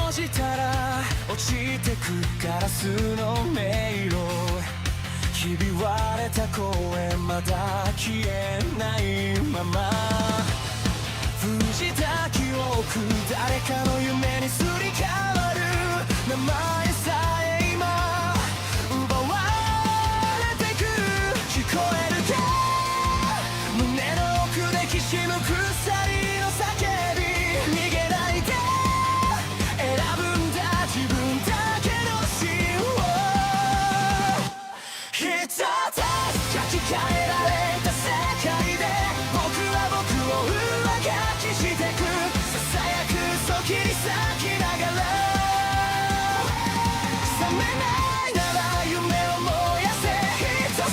閉じたら落ちてくガラスの迷路ひび割れた声まだ消えないまま藤た記憶誰かの夢にすり替わる名前さえ今奪われてく聞こえるか胸の奥できしむ鎖の叫び逃げないで選ぶんだ自分だけの芯を一つ書き換えられた世界で僕は僕を上書きしてくささやく嘘切り裂きながら覚めないなら夢を燃やせ一つ操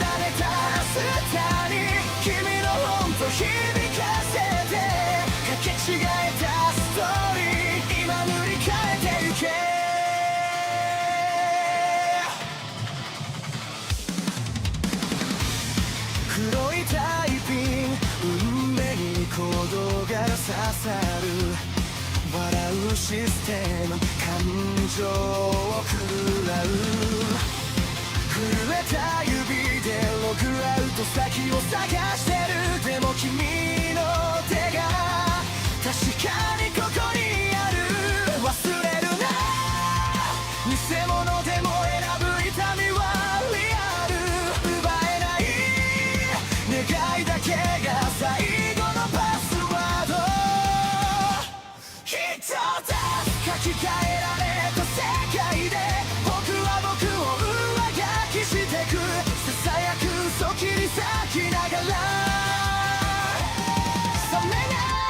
られたスターに君の本と響かせてかけ違えたストーリー今塗り替えてゆけ黒いタイピン運命に鼓動が刺さる笑うシステム感情を食らう震えた指でログアウト先を探してるでも君の手が確かにここにある忘れるな偽物でも選ぶ痛みはリアル奪えない願いだけが最後のパスワード一つ書き換えられた世界で僕は僕を上書きしてくささやく嘘切り裂きながら覚めな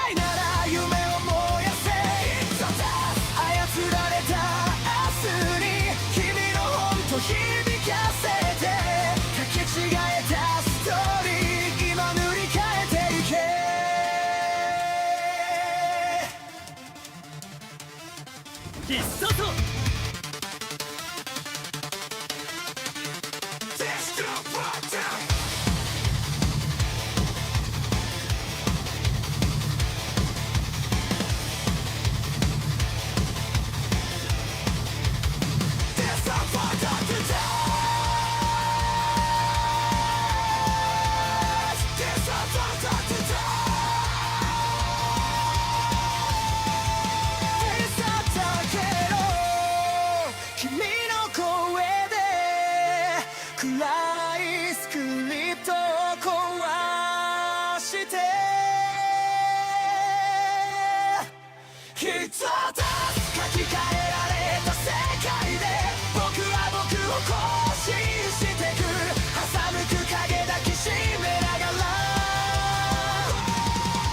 いなら夢を燃やせ一つ操られた明日に君の本と響かせてかけ違えたストーリー今塗り替えてゆけ必殺君の声で暗いスクリプトを壊して一つ書き換えられた世界で僕は僕を更新してく挟むく影抱きしめながら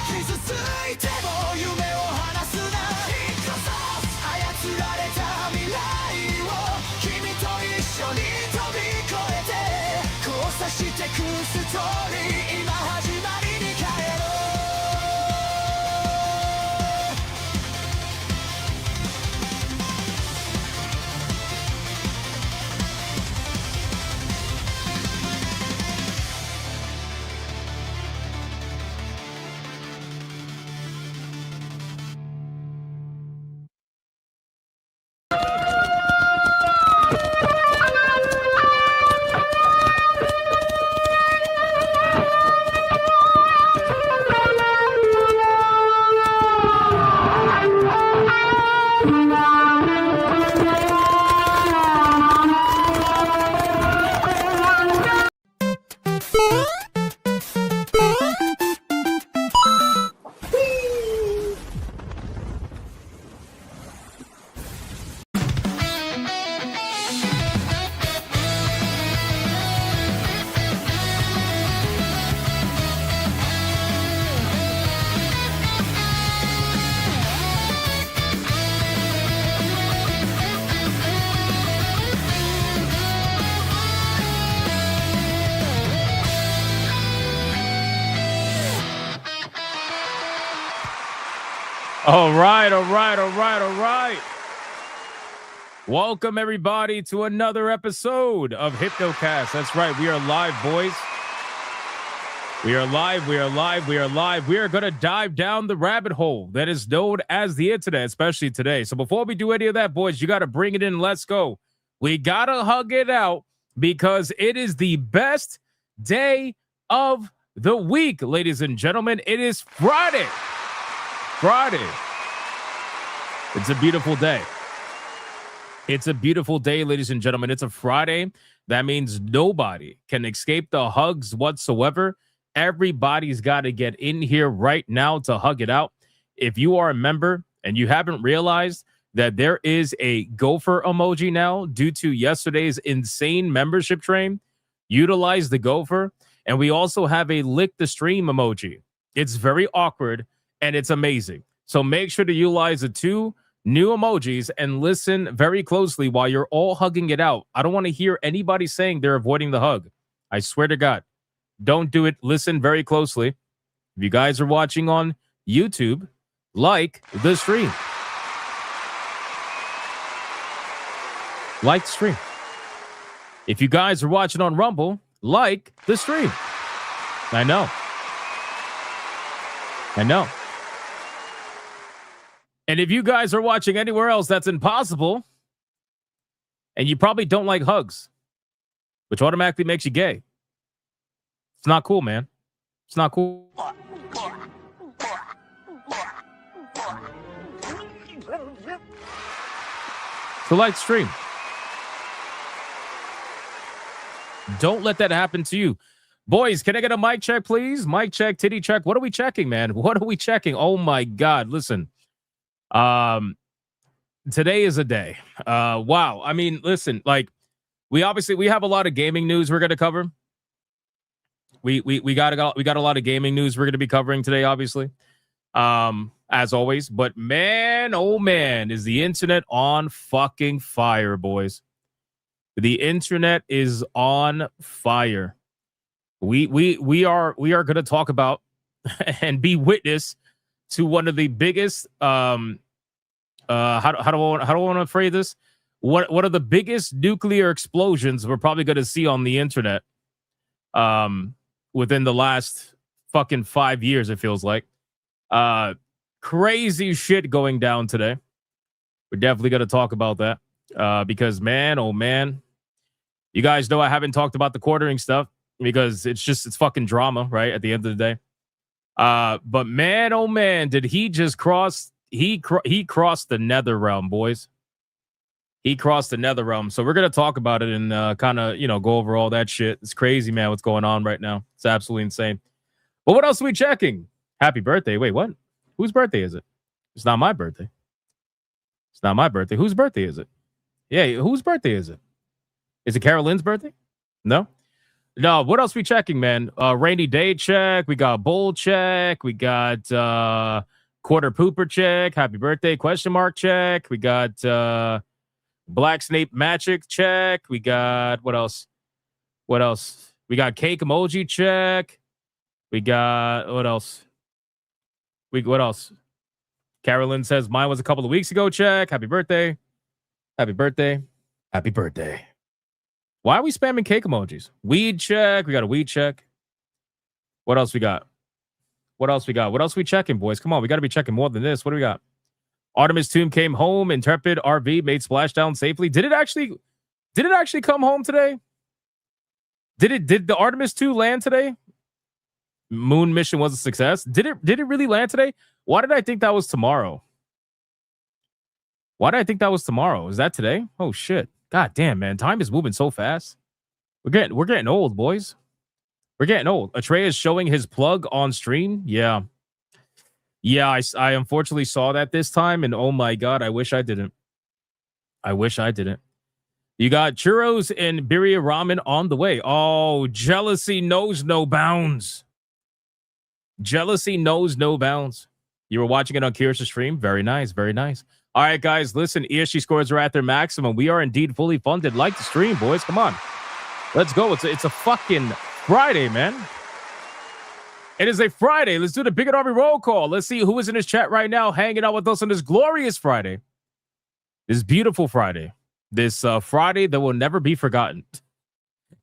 傷ついても夢を離すな一つ操られた未来君と一緒に飛び越えて交差してくストーリー今始まりに帰ろうAll right. Welcome, everybody, to another episode of Hypnocast. That's right. We are live, boys. We are live. We are live. We are live. We are going to dive down the rabbit hole that is known as the internet, especially today. So before we do any of that, boys, you got to bring it in. Let's go. We got to hug it out because it is the best day of the week, ladies and gentlemen. It is Friday. Friday. It's a beautiful day. It's a beautiful day, ladies and gentlemen. It's a Friday. That means nobody can escape the hugs whatsoever. Everybody's got to get in here right now to hug it out. If you are a member and you haven't realized that there is a gopher emoji now due to yesterday's insane membership train, utilize the gopher. And we also have a lick the stream emoji. It's very awkward and it's amazing. So make sure to utilize the two new emojis and listen very closely while you're all hugging it out. I don't want to hear anybody saying they're avoiding the hug. I swear to God. Don't do it. Listen very closely. If you guys are watching on YouTube, like the stream. Like the stream. If you guys are watching on Rumble, like the stream. I know. I know. And if you guys are watching anywhere else, that's impossible. And you probably don't like hugs, which automatically makes you gay. It's not cool, man. It's not cool. So like stream. Don't let that happen to you. Boys, can I get a mic check, please? Mic check, titty check. What are we checking, man? What are we checking? Oh my God. Listen. Today is a day. Wow. I mean, listen, like we have a lot of gaming news we're gonna cover. We got a lot of gaming news we're going to be covering today, obviously, as always. But man, oh man, is the internet on fucking fire, boys? The internet is on fire. We are going to talk about and be witness to one of the biggest. How do I want to phrase this? One of the biggest nuclear explosions we're probably going to see on the internet. Within the last fucking 5 years, it feels like. Crazy shit going down today. We're definitely going to talk about that. Because, man, oh, man. You guys know I haven't talked about the quartering stuff because it's fucking drama, right? At the end of the day. But, man, oh, man, did he just cross... He crossed the nether realm, boys. He crossed the nether realm. So we're going to talk about it and kind of, go over all that shit. It's crazy, man, what's going on right now. It's absolutely insane. But what else are we checking? Happy birthday. Wait, what? Whose birthday is it? It's not my birthday. It's not my birthday. Whose birthday is it? Yeah, whose birthday is it? Is it Carolyn's birthday? No? No, what else we checking, man? Rainy day check. We got bowl check. We got quarter pooper check. Happy birthday question mark check. We got... Black Snape Magic check. We got what else? What else? We got cake emoji check. We got what else? What else? Carolyn says mine was a couple of weeks ago check. Happy birthday. Happy birthday. Happy birthday. Why are we spamming cake emojis? Weed check. We got a weed check. What else we got? What else we got? What else we checking, boys? Come on, we got to be checking more than this. What do we got? Artemis Tomb came home. Intrepid RV made splashdown safely. Did it actually come home today? Did the Artemis 2 land today? Moon mission was a success. Did it really land today? Why did I think that was tomorrow? Why did I think that was tomorrow? Is that today? Oh shit. God damn, man. Time is moving so fast. We're getting old, boys. We're getting old. Atreus showing his plug on stream. Yeah. Yeah, I unfortunately saw that this time, and oh my God, I wish I didn't. I wish I didn't. You got churros and birria ramen on the way. Oh, jealousy knows no bounds. Jealousy knows no bounds. You were watching it on Kirish's stream? Very nice, very nice. All right, guys, listen, ESG scores are at their maximum. We are indeed fully funded. Like the stream, boys. Come on. Let's go. It's a fucking Friday, man. It is a Friday. Let's do the Big and Army roll call. Let's see who is in his chat right now hanging out with us on this glorious Friday. This beautiful Friday. This Friday that will never be forgotten.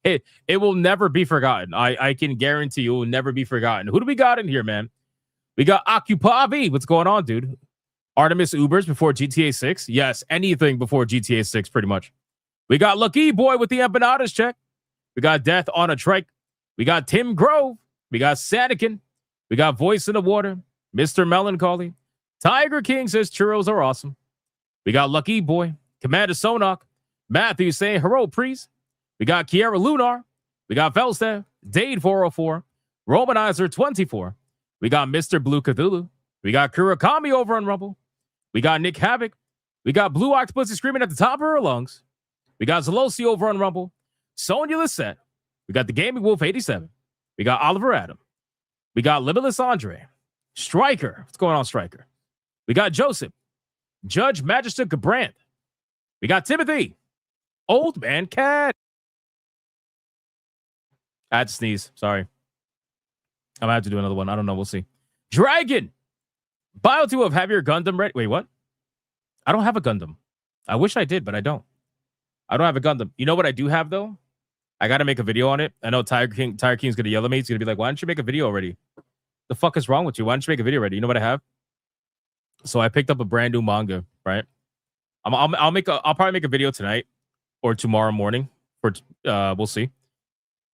It will never be forgotten. I can guarantee you it will never be forgotten. Who do we got in here, man? We got Occupavi. What's going on, dude? Artemis Ubers before GTA 6? Yes, anything before GTA 6, pretty much. We got Lucky Boy with the empanadas check. We got Death on a Trike. We got Tim Grove. We got Sanikin. We got Voice in the Water. Mr. Melancholy. Tiger King says churros are awesome. We got Lucky Boy. Commander Sonok. Matthew saying hello, priest. We got Kiera Lunar. We got Felstaff. Dade 404. Romanizer 24. We got Mr. Blue Cthulhu. We got Kurakami over on Rumble. We got Nick Havoc. We got Blue Octopus screaming at the top of her lungs. We got Zalosi over on Rumble. Sonia Lissette. We got the Gaming Wolf 87. We got Oliver Adam. We got Limitless Andre. Striker. What's going on, Striker? We got Joseph. Judge Magister Gabrant. We got Timothy. Old Man Cat. I had to sneeze. Sorry. I'm going to have to do another one. I don't know. We'll see. Dragon. Bio 2 of Have Your Gundam ready. Wait, what? I don't have a Gundam. I wish I did, but I don't. I don't have a Gundam. You know what I do have, though? I got to make a video on it. I know Tiger King's going to yell at me. He's going to be like, why don't you make a video already? The fuck is wrong with you? Why don't you make a video already? You know what I have? So I picked up a brand new manga, right? I'll probably make a video tonight or tomorrow morning. We'll see.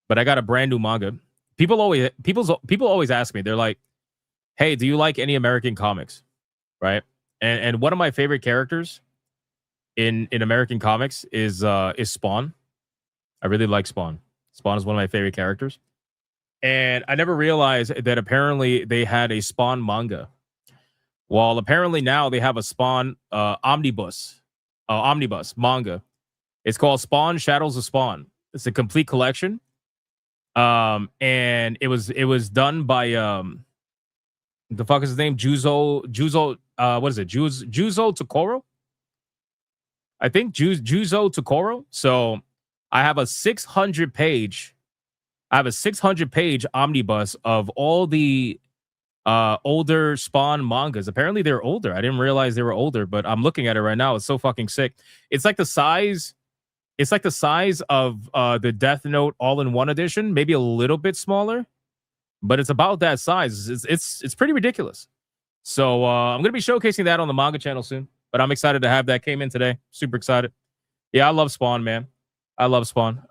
But I got a brand new manga. People always ask me. They're like, hey, do you like any American comics? Right? And one of my favorite characters in American comics is Spawn. I really like Spawn. Spawn is one of my favorite characters. And I never realized that apparently they had a Spawn manga. Well, apparently now they have a Spawn omnibus manga. It's called Spawn Shadows of Spawn. It's a complete collection. And it was done by the fuck is his name? Juzo, what is it? Juzo Tokoro? I think Juzo Tokoro. So I have a 600 page omnibus of all the older Spawn mangas. Apparently they're older. I didn't realize they were older, but I'm looking at it right now. It's so fucking sick. It's like the size of the Death Note all-in-one edition, maybe a little bit smaller, but it's about that size. It's pretty ridiculous. So I'm gonna be showcasing that on the manga channel soon. But I'm excited to have that. Came in today. Super excited. Yeah, I love Spawn, man. I love Spawn.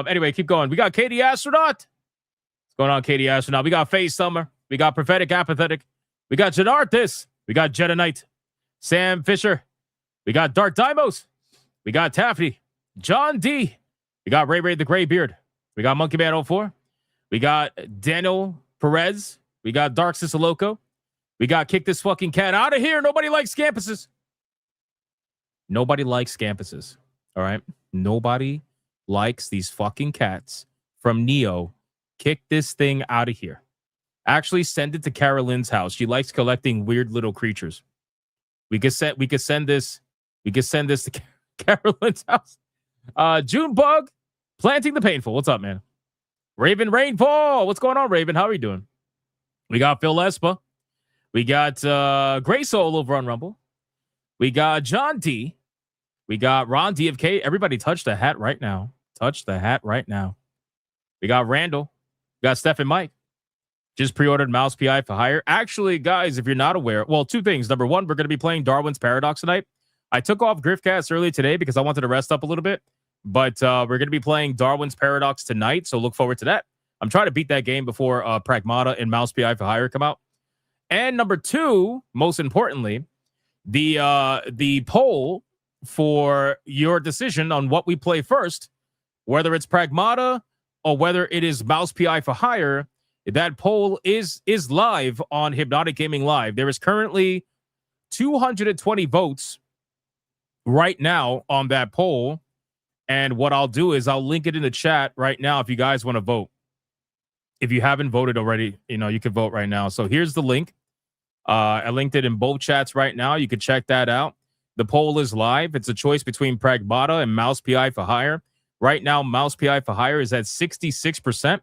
Anyway, keep going. We got Katie Astronaut. What's going on, Katie Astronaut? We got Faye Summer. We got Prophetic Apathetic. We got Janarthis. We got Jedi Knight. Sam Fisher. We got Dark Dimos. We got Taffy. John D. We got Ray the Graybeard. We got Monkey Man 04. We got Daniel Perez. We got Dark Sisaloco. We got Kick This Fucking Cat Out of Here. Nobody likes scampuses. Nobody likes scampuses. All right? Nobody likes these fucking cats from Neo. Kick this thing out of here. Actually, send it to Carolyn's house. She likes collecting weird little creatures. We could send this to Carolyn's house. Junebug, Planting the Painful. What's up, man? Raven Rainfall. What's going on, Raven? How are you doing? We got Phil Espa. We got Gray Soul over on Rumble. We got John D. We got Ron DFK. Everybody touch the hat right now. Touch the hat right now. We got Randall. We got Steph and Mike. Just pre-ordered Mouse PI for hire. Actually, guys, if you're not aware, well, two things. Number one, we're going to be playing Darwin's Paradox tonight. I took off Griffcast early today because I wanted to rest up a little bit. But we're going to be playing Darwin's Paradox tonight, so look forward to that. I'm trying to beat that game before Pragmata and Mouse PI for hire come out. And number two, most importantly, the poll for your decision on what we play first, whether it's Pragmata or whether it is Mouse PI for hire, that poll is live on Hypnotic Gaming Live. There is currently 220 votes right now on that poll. And what I'll do is I'll link it in the chat right now if you guys want to vote. If you haven't voted already, you can vote right now. So here's the link. I linked it in both chats right now. You can check that out. The poll is live. It's a choice between Pragmata and Mouse PI for hire. Right now, Mouse PI for hire is at 66%.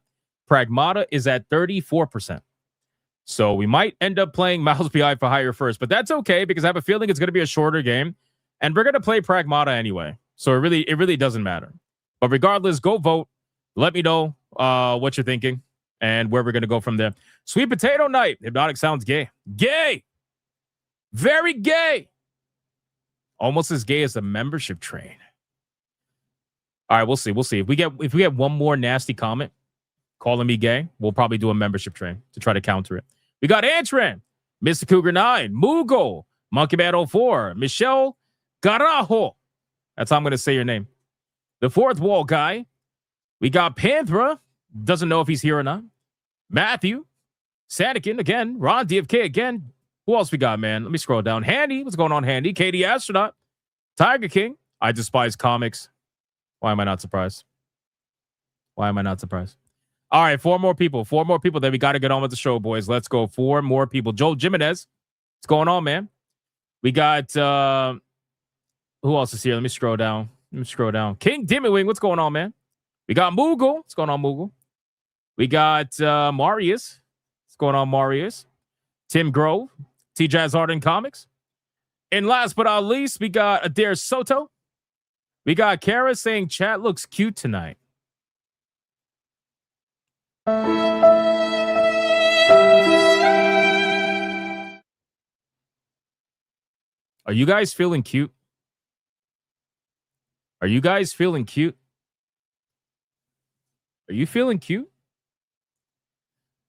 Pragmata is at 34%. So we might end up playing Mouse PI for hire first, but that's okay because I have a feeling it's going to be a shorter game, and we're going to play Pragmata anyway. So it really doesn't matter. But regardless, go vote. Let me know what you're thinking and where we're going to go from there. Sweet potato night. Hypnotic sounds gay. Gay. Very gay. Almost as gay as a membership train. All right, we'll see. We'll see. If we get one more nasty comment calling me gay, we'll probably do a membership train to try to counter it. We got Antran, Mr. Cougar 9, Mugo, Monkey Man 04, Michelle Garajo. That's how I'm going to say your name. The fourth wall guy. We got Panthera. Doesn't know if he's here or not. Matthew. Sanikin again. Ron DFK again. Who else we got, man? Let me scroll down. Handy. What's going on, Handy? Katie Astronaut. Tiger King. I despise comics. Why am I not surprised? Why am I not surprised? All right, four more people. Four more people that we got to get on with the show, boys. Let's go. Four more people. Joel Jimenez. What's going on, man? We got, who else is here? Let me scroll down. King Dimmiwing. What's going on, man? We got Moogle. What's going on, Moogle? We got Marius. What's going on, Marius? Tim Grove. T-Jazz Art and Comics. And last but not least, we got Adair Soto. We got Kara saying chat looks cute tonight. Are you guys feeling cute? Are you guys feeling cute? Are you feeling cute?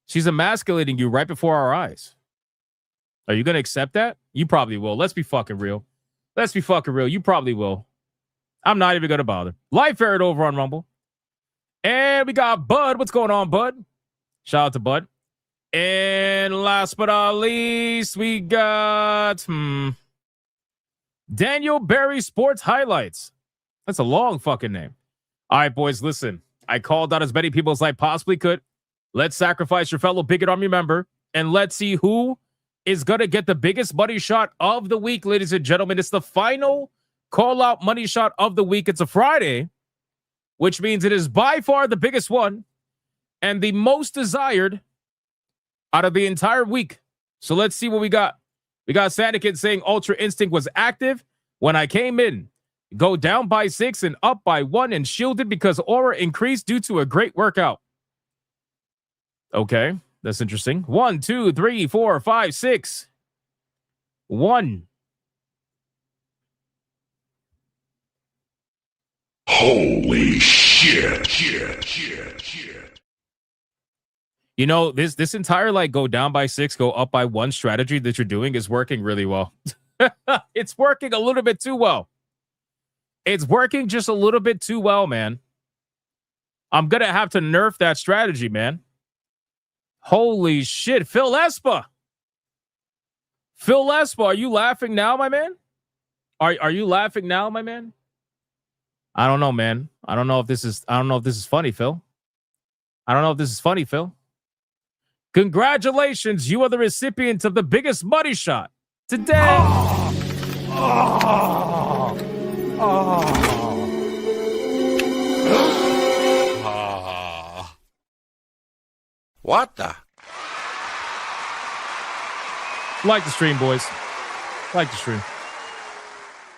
She's emasculating you right before our eyes. Are you going to accept that? You probably will. Let's be fucking real. You probably will. I'm not even going to bother. Life aired over on Rumble. And we got Bud. What's going on, Bud? Shout out to Bud. And last but not least, we got Daniel Berry Sports Highlights. That's a long fucking name. All right, boys, listen. I called out as many people as I possibly could. Let's sacrifice your fellow Bigot Army member, and let's see who is going to get the biggest money shot of the week, ladies and gentlemen. It's the final call-out money shot of the week. It's a Friday, which means it is by far the biggest one and the most desired out of the entire week. So let's see what we got. We got Sandikin saying Ultra Instinct was active when I came in. Go down by 6 and up by 1 and shielded because aura increased due to a great workout. Okay, that's interesting. 1, 2, 3, 4, 5, 6. 1. Holy shit. You know, this entire like go down by 6, go up by 1 strategy that you're doing is working really well. It's working a little bit too well. It's working just a little bit too well, man. I'm going to have to nerf that strategy, man. Holy shit. Phil Espa, are you laughing now, my man? Are you laughing now, my man? I don't know, man. I don't know if this is funny, Phil. Congratulations. You are the recipient of the biggest money shot today. What the? Like the stream, boys. Like the stream.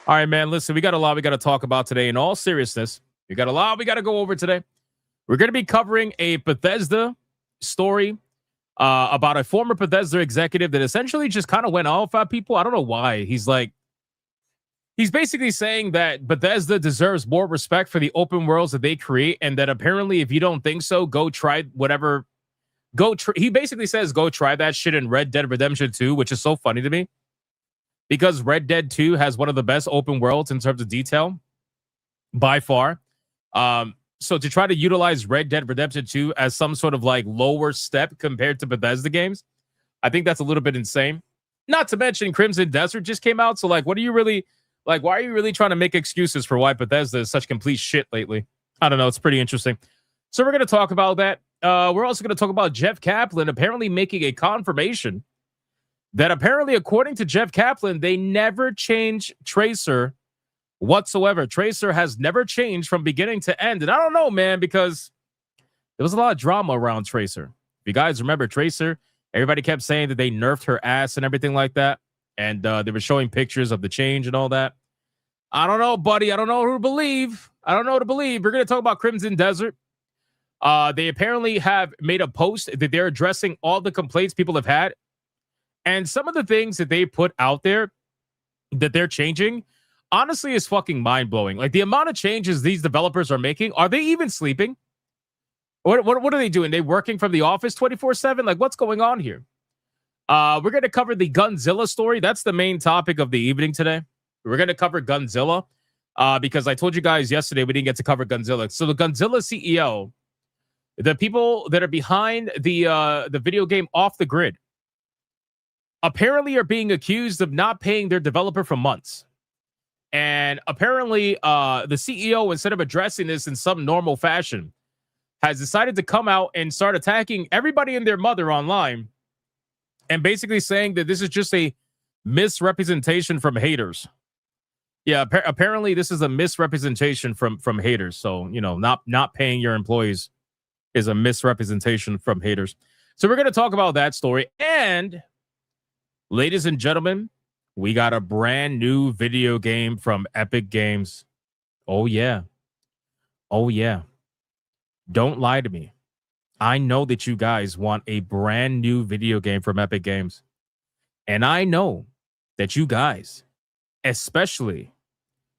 All right, man. Listen, we got a lot we got to talk about today. In all seriousness, we got a lot we got to go over today. We're going to be covering a Bethesda story about a former Bethesda executive that essentially just kind of went off at people. I don't know why. He's basically saying that Bethesda deserves more respect for the open worlds that they create, and that apparently if you don't think so, go try whatever. He basically says go try that shit in Red Dead Redemption 2, which is so funny to me because Red Dead 2 has one of the best open worlds in terms of detail by far. So to try to utilize Red Dead Redemption 2 as some sort of like lower step compared to Bethesda games, I think that's a little bit insane. Not to mention Crimson Desert just came out. So like, why are you really trying to make excuses for why Bethesda is such complete shit lately? I don't know. It's pretty interesting. So we're going to talk about that. We're also going to talk about Jeff Kaplan apparently making a confirmation that apparently, according to Jeff Kaplan, they never changed Tracer whatsoever. Tracer has never changed from beginning to end. And I don't know, man, because there was a lot of drama around Tracer. If you guys remember Tracer, everybody kept saying that they nerfed her ass and everything like that. And they were showing pictures of the change and all that. I don't know, buddy. I don't know who to believe. We're going to talk about Crimson Desert. They apparently have made a post that they're addressing all the complaints people have had. And some of the things that they put out there that they're changing, honestly, is fucking mind-blowing. Like, the amount of changes these developers are making, are they even sleeping? What are they doing? They working from the office 24/7? Like, what's going on here? We're going to cover the Gunzilla story. That's the main topic of the evening today. We're going to cover Gunzilla because I told you guys yesterday we didn't get to cover Gunzilla. So the Gunzilla CEO, the people that are behind the video game Off the Grid, apparently are being accused of not paying their developer for months. And apparently the CEO, instead of addressing this in some normal fashion, has decided to come out and start attacking everybody and their mother online and basically saying that this is just a misrepresentation from haters. Yeah, apparently this is a misrepresentation from haters. So, you know, not paying your employees is a misrepresentation from haters. So we're going to talk about that story. And ladies and gentlemen, we got a brand new video game from Epic Games. Oh, yeah. Oh, yeah. Don't lie to me. I know that you guys want a brand new video game from Epic Games. And I know that you guys especially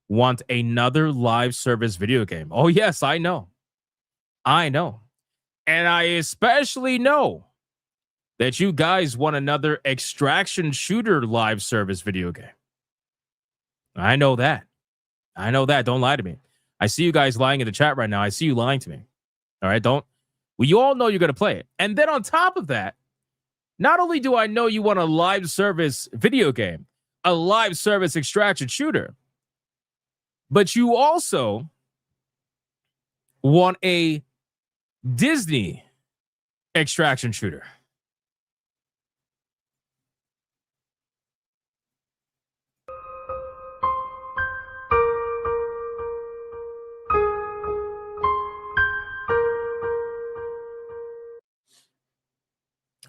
want another live service video game. Oh, yes, I know. I know. And I especially know that you guys want another extraction shooter live service video game. I know that. I know that. Don't lie to me. I see you guys lying in the chat right now. I see you lying to me. All right, you all know you're going to play it. And then on top of that, not only do I know you want a live service video game, a live service extraction shooter, but you also want a Disney extraction shooter.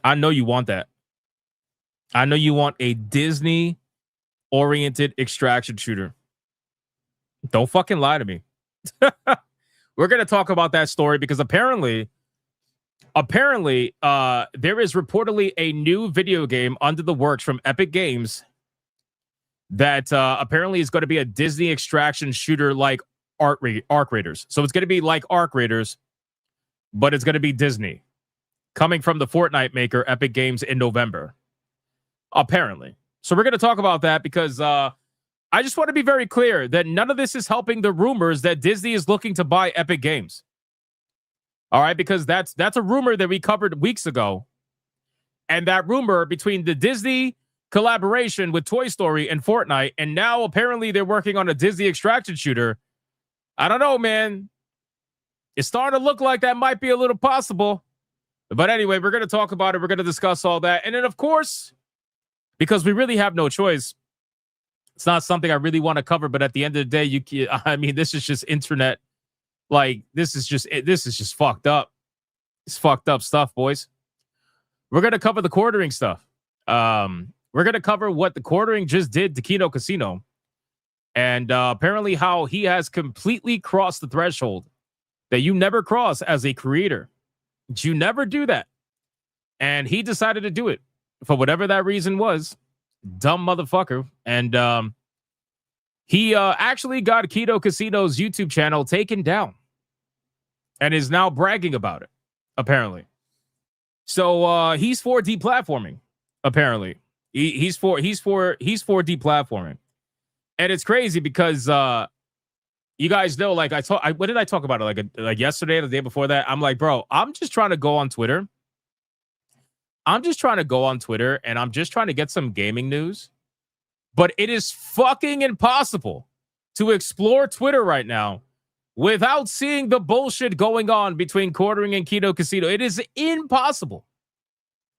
I know you want that. I know you want a Disney-oriented extraction shooter. Don't fucking lie to me. We're going to talk about that story because apparently, there is reportedly a new video game under the works from Epic Games that apparently is going to be a Disney extraction shooter like Arc Raiders. So it's going to be like Arc Raiders, but it's going to be Disney. Coming from the Fortnite maker, Epic Games, in November. Apparently. So we're going to talk about that because I just want to be very clear that none of this is helping the rumors that Disney is looking to buy Epic Games. All right, because that's a rumor that we covered weeks ago. And that rumor between the Disney collaboration with Toy Story and Fortnite, and now apparently they're working on a Disney extraction shooter. I don't know, man. It's starting to look like that might be a little possible. But anyway, we're going to talk about it. We're going to discuss all that. And then, of course, because we really have no choice, it's not something I really want to cover. But at the end of the day, this is just internet. Like, this is just fucked up. It's fucked up stuff, boys. We're going to cover the quartering stuff. We're going to cover what the quartering just did to Kino Casino. And apparently how he has completely crossed the threshold that you never cross as a creator. You never do that. And he decided to do it for whatever that reason was. Dumb motherfucker. And he actually got Kino Casino's YouTube channel taken down and is now bragging about it, apparently. So he's for deplatforming, apparently. He's for deplatforming. And it's crazy because you guys know, like what did I talk about it? Like yesterday or the day before that? I'm like, bro, I'm just trying to go on Twitter. And I'm just trying to get some gaming news. But it is fucking impossible to explore Twitter right now without seeing the bullshit going on between quartering and Kino Casino. It is impossible.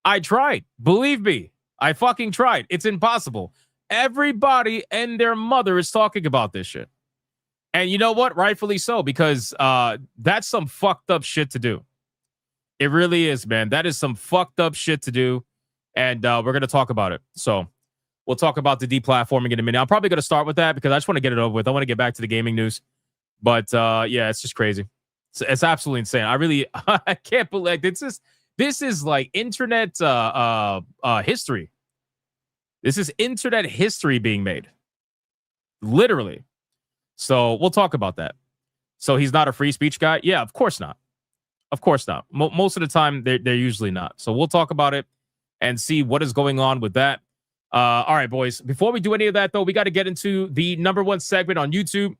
I tried. Believe me, I fucking tried. It's impossible. Everybody and their mother is talking about this shit. And you know what? Rightfully so, because that's some fucked up shit to do. It really is, man. That is some fucked up shit to do. And we're going to talk about it. So we'll talk about the deplatforming in a minute. I'm probably going to start with that because I just want to get it over with. I want to get back to the gaming news. But yeah, it's just crazy. It's absolutely insane. I can't believe this is like internet history. This is internet history being made. Literally. So we'll talk about that. So he's not a free speech guy? Yeah, of course not. Of course not. Most of the time, they're usually not. So we'll talk about it and see what is going on with that. All right, boys. Before we do any of that, though, we got to get into the #1 segment on YouTube.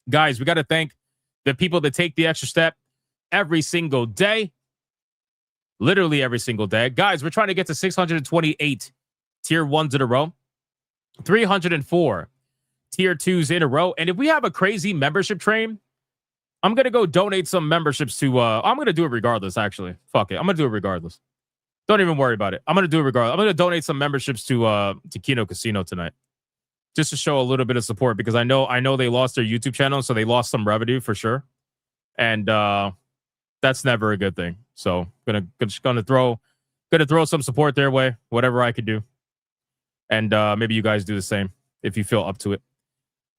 Guys, we got to thank the people that take the extra step every single day. Literally every single day. Guys, we're trying to get to 628 tier 1s in a row. 304 tier 2s in a row. And if we have a crazy membership train, I'm going to go donate some memberships to... I'm going to do it regardless, actually. Fuck it. I'm going to do it regardless. Don't even worry about it. I'm going to do it regardless. I'm going to donate some memberships to Kino Casino tonight. Just to show a little bit of support, because I know they lost their YouTube channel, so they lost some revenue for sure. And that's never a good thing. So gonna throw some support their way, whatever I could do. And maybe you guys do the same if you feel up to it.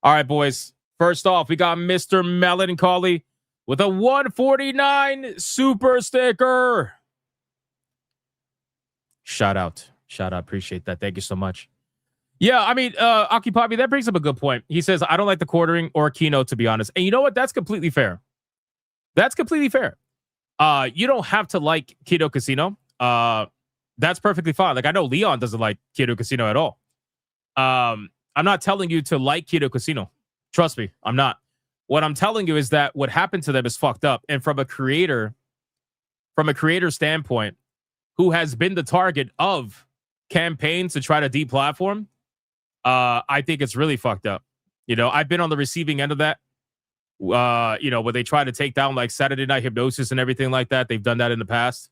All right, boys. First off, we got Mr. Melancholy with a 149 super sticker. Shout out. Appreciate that. Thank you so much. Yeah, I mean, Akipabi, that brings up a good point. He says, I don't like the quartering or keynote, to be honest. And you know what? That's completely fair. That's completely fair. You don't have to like Kino Casino. That's perfectly fine. Like, I know Leon doesn't like Kino Casino at all. I'm not telling you to like Kino Casino. Trust me, I'm not. What I'm telling you is that what happened to them is fucked up. And from a creator standpoint, who has been the target of campaigns to try to deplatform, I think it's really fucked up. You know, I've been on the receiving end of that. You know, where they try to take down like Saturday Night Hypnosis and everything like that. They've done that in the past.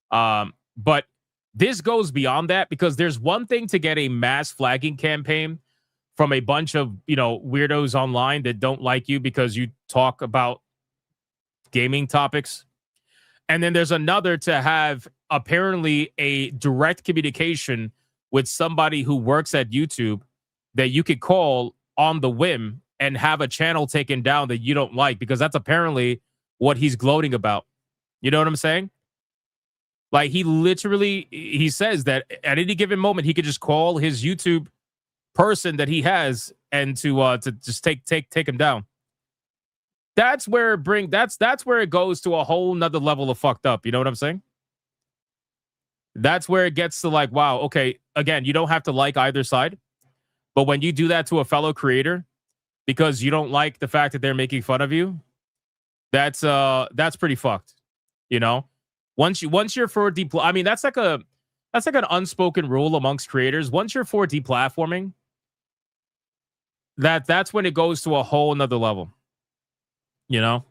But this goes beyond that, because there's one thing to get a mass flagging campaign from a bunch of, you know, weirdos online that don't like you because you talk about gaming topics. And then there's another to have apparently a direct communication with somebody who works at YouTube that you could call on the whim and have a channel taken down that you don't like, because that's apparently what he's gloating about. You know what I'm saying? Like, he says that at any given moment, he could just call his YouTube person that he has and to just take him down. That's where that's where it goes to a whole nother level of fucked up. You know what I'm saying? That's where it gets to like, wow, okay, again, you don't have to like either side. But when you do that to a fellow creator because you don't like the fact that they're making fun of you, that's pretty fucked. You know? Once you're for I mean, that's like an unspoken rule amongst creators. Once you're for deplatforming, that's when it goes to a whole nother level. You know?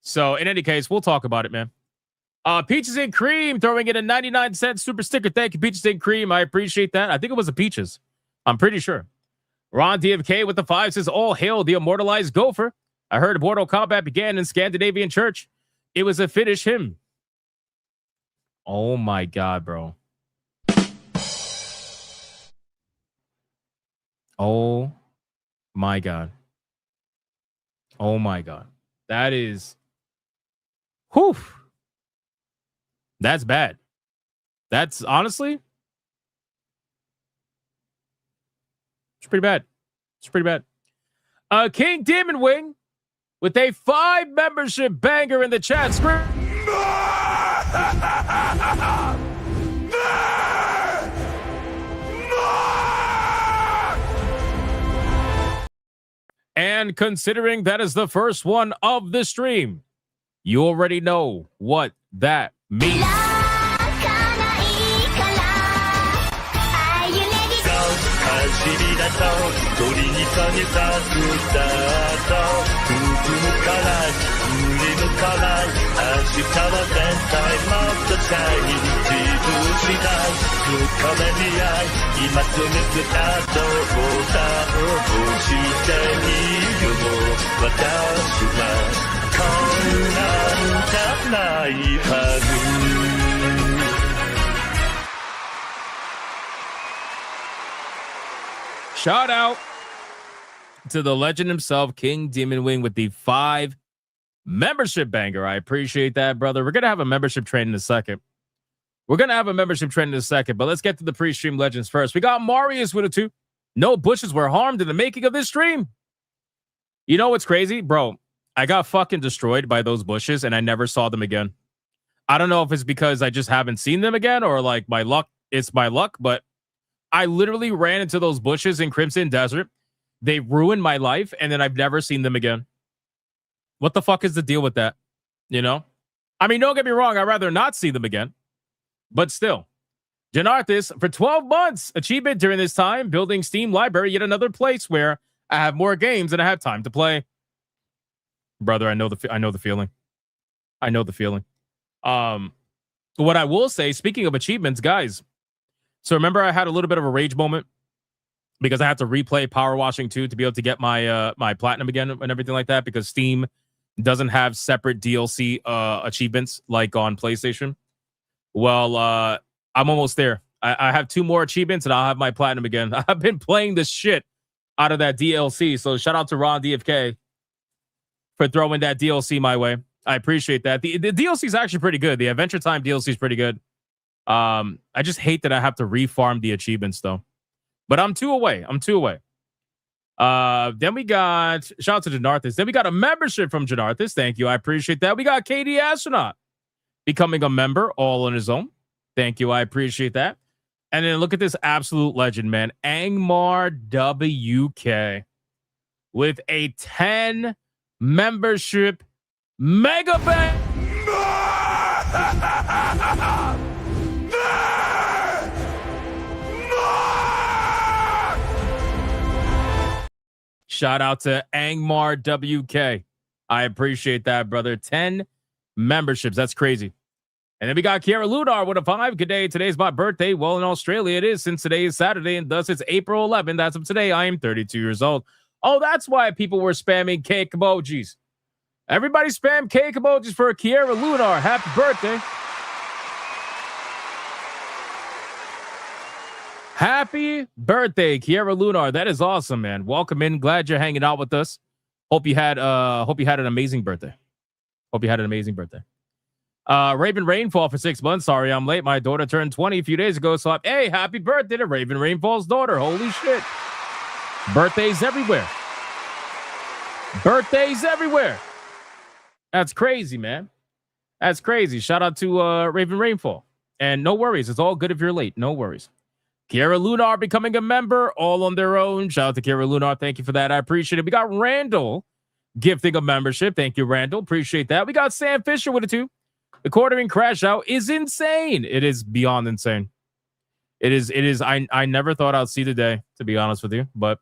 So in any case, we'll talk about it, man. Peaches and Cream throwing in a 99-cent super sticker. Thank you, Peaches and Cream. I appreciate that. I think it was a Peaches. I'm pretty sure. Ron DFK with the 5 says, all hail the immortalized gopher. I heard Mortal Kombat began in Scandinavian church. It was a finish him. Oh my God, bro. Oh my God. Oh my God. That is... Whew. That's bad. That's honestly... It's pretty bad. It's pretty bad. King Demon Wing with a 5 membership banger in the chat screen. And considering that is the first one of the stream, you already know what that means. Shout out to the legend himself, King Demon Wing, with the 5 membership banger. I appreciate that, brother. We're going to have a membership train in a second. But let's get to the pre-stream legends first. We got Marius with a 2. No bushes were harmed in the making of this stream. You know what's crazy? Bro, I got fucking destroyed by those bushes and I never saw them again. I don't know if it's because I just haven't seen them again or like my luck. It's my luck, but I literally ran into those bushes in Crimson Desert. They ruined my life and then I've never seen them again. What the fuck is the deal with that? You know? I mean, don't get me wrong. I'd rather not see them again. But still. Janarthis, for 12 months, achievement during this time, building Steam library, yet another place where I have more games than I have time to play. Brother, I know the feeling. I know the feeling. What I will say, speaking of achievements, guys. So remember I had a little bit of a rage moment because I had to replay Power Washing 2 to be able to get my my platinum again and everything like that because Steam doesn't have separate DLC achievements like on PlayStation. Well, I'm almost there. I have 2 more achievements and I'll have my platinum again. I've been playing the shit out of that DLC. So shout out to Ron DFK for throwing that DLC my way. I appreciate that. The DLC is actually pretty good. The Adventure Time DLC is pretty good. I just hate that I have to refarm the achievements though. But I'm 2 away. Then we got shout out to Janarthis. Then we got a membership from Janarthis. Thank you. I appreciate that. We got KD Astronaut becoming a member all on his own. Thank you. I appreciate that. And then look at this absolute legend, man. Angmar WK with a 10 membership mega bang. Shout out to Angmar WK. I appreciate that, brother. 10 memberships. That's crazy. And then we got Kiara Lunar with a 5. Good day. Today's my birthday. Well, in Australia, it is since today is Saturday and thus it's April 11th. As of today, I am 32 years old. Oh, that's why people were spamming cake emojis. Everybody spam cake emojis for Kiara Lunar. Happy birthday. Happy birthday, Kiara Lunar. That is awesome, man. Welcome in. Glad you're hanging out with us. Hope you had an amazing birthday. Raven Rainfall for 6 months. Sorry, I'm late. My daughter turned 20 a few days ago. So, hey, happy birthday to Raven Rainfall's daughter. Holy shit. Birthdays everywhere. That's crazy, man. That's crazy. Shout out to Raven Rainfall. And no worries. It's all good if you're late. No worries. Kiara Lunar becoming a member all on their own. Shout out to Kiara Lunar. Thank you for that. I appreciate it. We got Randall gifting a membership. Thank you, Randall. Appreciate that. We got Sam Fisher with a 2. The quartering crash out is insane. It is beyond insane. It is. I never thought I'd see the day, to be honest with you, but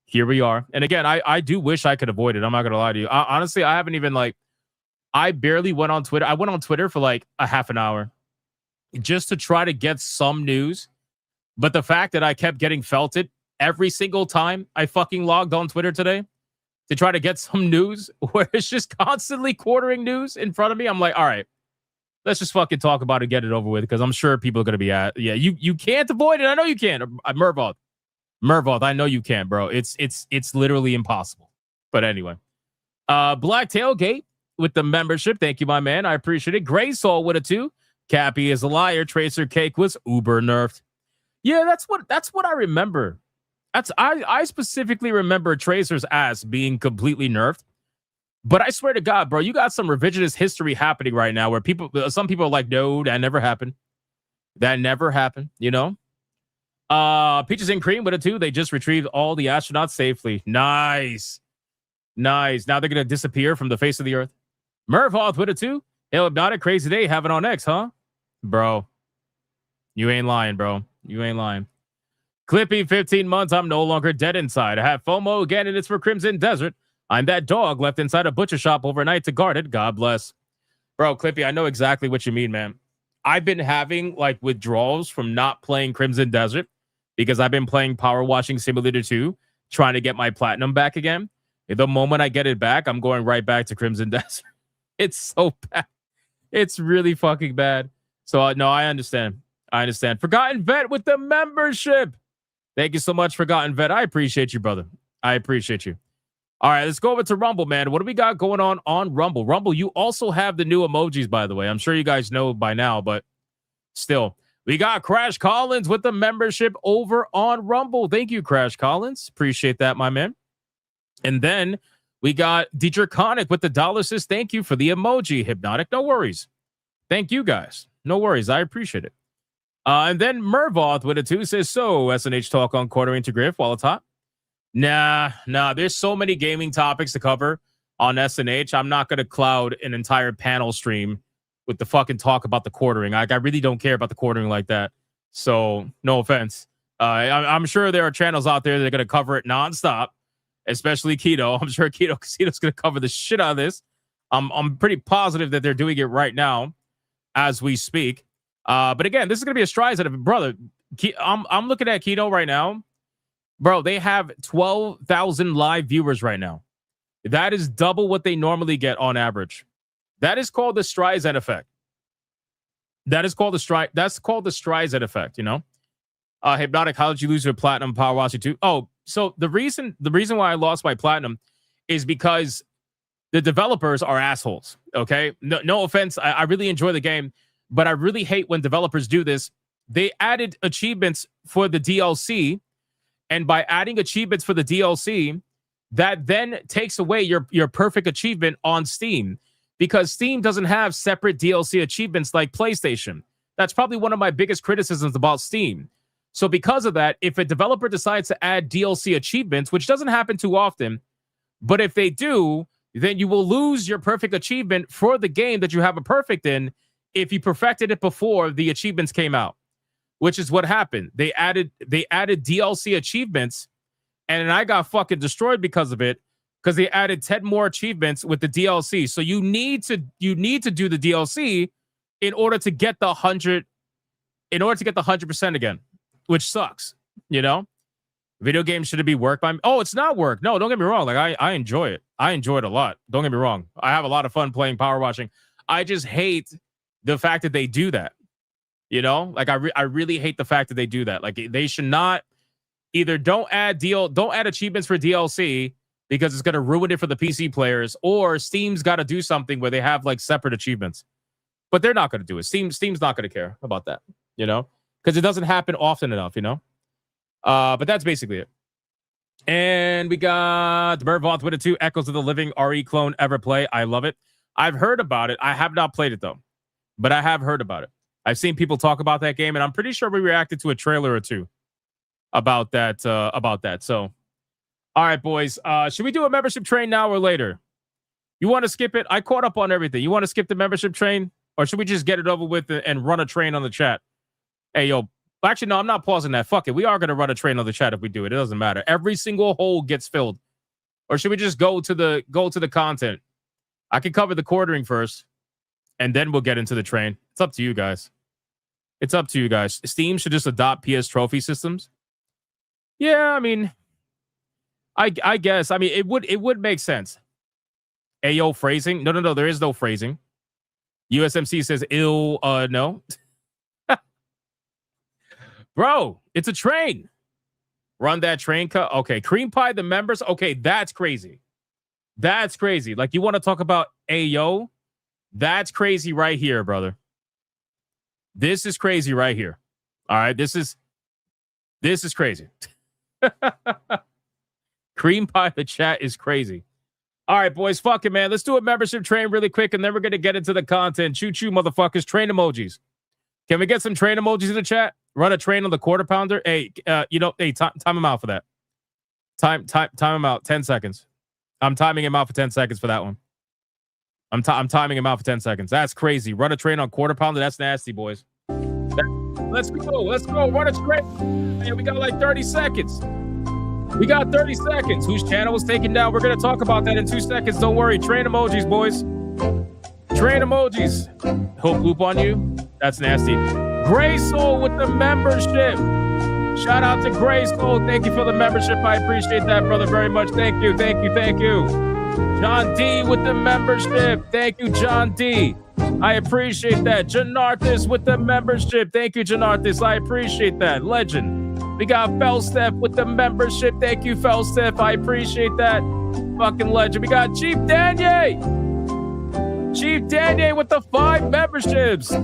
here we are. And again, I do wish I could avoid it. I'm not going to lie to you. Honestly, I haven't even I barely went on Twitter. I went on Twitter for like a half an hour just to try to get some news. But the fact that I kept getting felted every single time I fucking logged on Twitter today to try to get some news where it's just constantly quartering news in front of me, I'm like, all right, let's just fucking talk about it, get it over with, because I'm sure people are going to be you can't avoid it. I know you can't. Mervoth, I know you can't, bro. It's literally impossible. But anyway, Black Tailgate with the membership. Thank you, my man. I appreciate it. Gray Soul with a 2. Cappy is a liar. Tracer Cake was uber nerfed. Yeah, that's what I remember. I specifically remember Tracer's ass being completely nerfed. But I swear to God, bro, you got some revisionist history happening right now where some people are like, no, that never happened. That never happened, you know? Peaches and Cream with a 2. They just retrieved all the astronauts safely. Nice. Now they're going to disappear from the face of the earth. Mervoth with a 2. Hypnotic, crazy day. Have it on X, huh? Bro, you ain't lying, bro. You ain't lying. Clippy, 15 months. I'm no longer dead inside. I have FOMO again, and it's for Crimson Desert. I'm that dog left inside a butcher shop overnight to guard it. God bless. Bro, Clippy, I know exactly what you mean, man. I've been having withdrawals from not playing Crimson Desert because I've been playing Power Washing Simulator 2, trying to get my platinum back again. The moment I get it back, I'm going right back to Crimson Desert. It's so bad. It's really fucking bad. So, no, I understand. Forgotten Vet with the membership. Thank you so much, Forgotten Vet. I appreciate you, brother. I appreciate you. All right, let's go over to Rumble, man. What do we got going on Rumble? Rumble, you also have the new emojis, by the way. I'm sure you guys know by now, but still. We got Crash Collins with the membership over on Rumble. Thank you, Crash Collins. Appreciate that, my man. And then we got Draconic with the dollar says, thank you for the emoji, Hypnotic. No worries. Thank you, guys. No worries. I appreciate it. And then Mervoth with a 2 says, so SNH talk on quartering to Griff while it's hot. Nah. There's so many gaming topics to cover on SNH. I'm not going to cloud an entire panel stream with the fucking talk about the quartering. I really don't care about the quartering like that. So no offense. I'm sure there are channels out there that are going to cover it nonstop, especially Keto. I'm sure Keto's going to cover the shit out of this. I'm pretty positive that they're doing it right now as we speak. But again, this is going to be a Strides of brother. I'm looking at Keto right now. Bro, they have 12,000 live viewers right now. That is double what they normally get on average. That is called the Streisand effect. That's called the Streisand effect, you know? Hypnotic, how did you lose your platinum Power Watcher 2? Oh, so the reason why I lost my platinum is because the developers are assholes, okay? No offense. I really enjoy the game, but I really hate when developers do this. They added achievements for the DLC, and by adding achievements for the DLC, that then takes away your perfect achievement on Steam, because Steam doesn't have separate DLC achievements like PlayStation. That's probably one of my biggest criticisms about Steam. So because of that, if a developer decides to add DLC achievements, which doesn't happen too often, but if they do, then you will lose your perfect achievement for the game that you have a perfect in if you perfected it before the achievements came out, which is what happened. They added DLC achievements, and I got fucking destroyed because of it, because they added 10 more achievements with the DLC. So you need to do the DLC in order to get the 100% again, which sucks, you know? Video games shouldn't be work by me. Oh, it's not work. No, don't get me wrong. Like I enjoy it. I enjoy it a lot. Don't get me wrong. I have a lot of fun playing Power Watching. I just hate the fact that they do that. You know, like I really hate the fact that they do that. Like they should not either don't add achievements for DLC because it's going to ruin it for the PC players, or Steam's got to do something where they have like separate achievements. But they're not going to do it. Steam's not going to care about that, you know, because it doesn't happen often enough, you know. But that's basically it. And we got the Mervoth with it too. Echoes of the Living RE clone ever play. I love it. I've heard about it. I have not played it though, but I have heard about it. I've seen people talk about that game, and I'm pretty sure we reacted to a trailer or two about that. So, all right, boys. Should we do a membership train now or later? You want to skip it? I caught up on everything. You want to skip the membership train, or should we just get it over with and run a train on the chat? Hey, yo. Actually, no, I'm not pausing that. Fuck it. We are going to run a train on the chat if we do it. It doesn't matter. Every single hole gets filled. Or should we just go to the content? I can cover the quartering first, and then we'll get into the train. It's up to you guys. It's up to you guys. Steam should just adopt PS trophy systems. Yeah, I mean, I guess. I mean, it would make sense. Ayo, phrasing? No. There is no phrasing. USMC says ill. No. Bro, it's a train. Run that train cut. Okay, cream pie the members. Okay, that's crazy. That's crazy. Like, you want to talk about Ayo? That's crazy right here, brother. This is crazy right here. All right, this is crazy. Cream pie the chat is crazy. All right, boys, fuck it, man. Let's do a membership train really quick, and then we're gonna get into the content. Choo-choo, motherfuckers. Train emojis. Can we get some train emojis in the chat? Run a train on the quarter pounder. Hey, time him out for that. Time him out. 10 seconds. I'm timing him out for 10 seconds for that one. I'm timing him out for 10 seconds. That's crazy. Run a train on quarter pounder. That's nasty, boys. Let's go. Run a train. Man, we got like 30 seconds. We got 30 seconds. Whose channel was taken down? We're going to talk about that in 2 seconds. Don't worry. Train emojis, boys. Train emojis. Hope loop on you. That's nasty. Gray Soul with the membership. Shout out to Gray Soul. Thank you for the membership. I appreciate that, brother, very much. Thank you. John D with the membership. Thank you, John D. I appreciate that. Janarthis with the membership. Thank you, Janarthis. I appreciate that. Legend. We got Felsteph with the membership. Thank you, Felsteph. I appreciate that. fucking legend. We got Chief Danye. Chief Danye with the 5 memberships.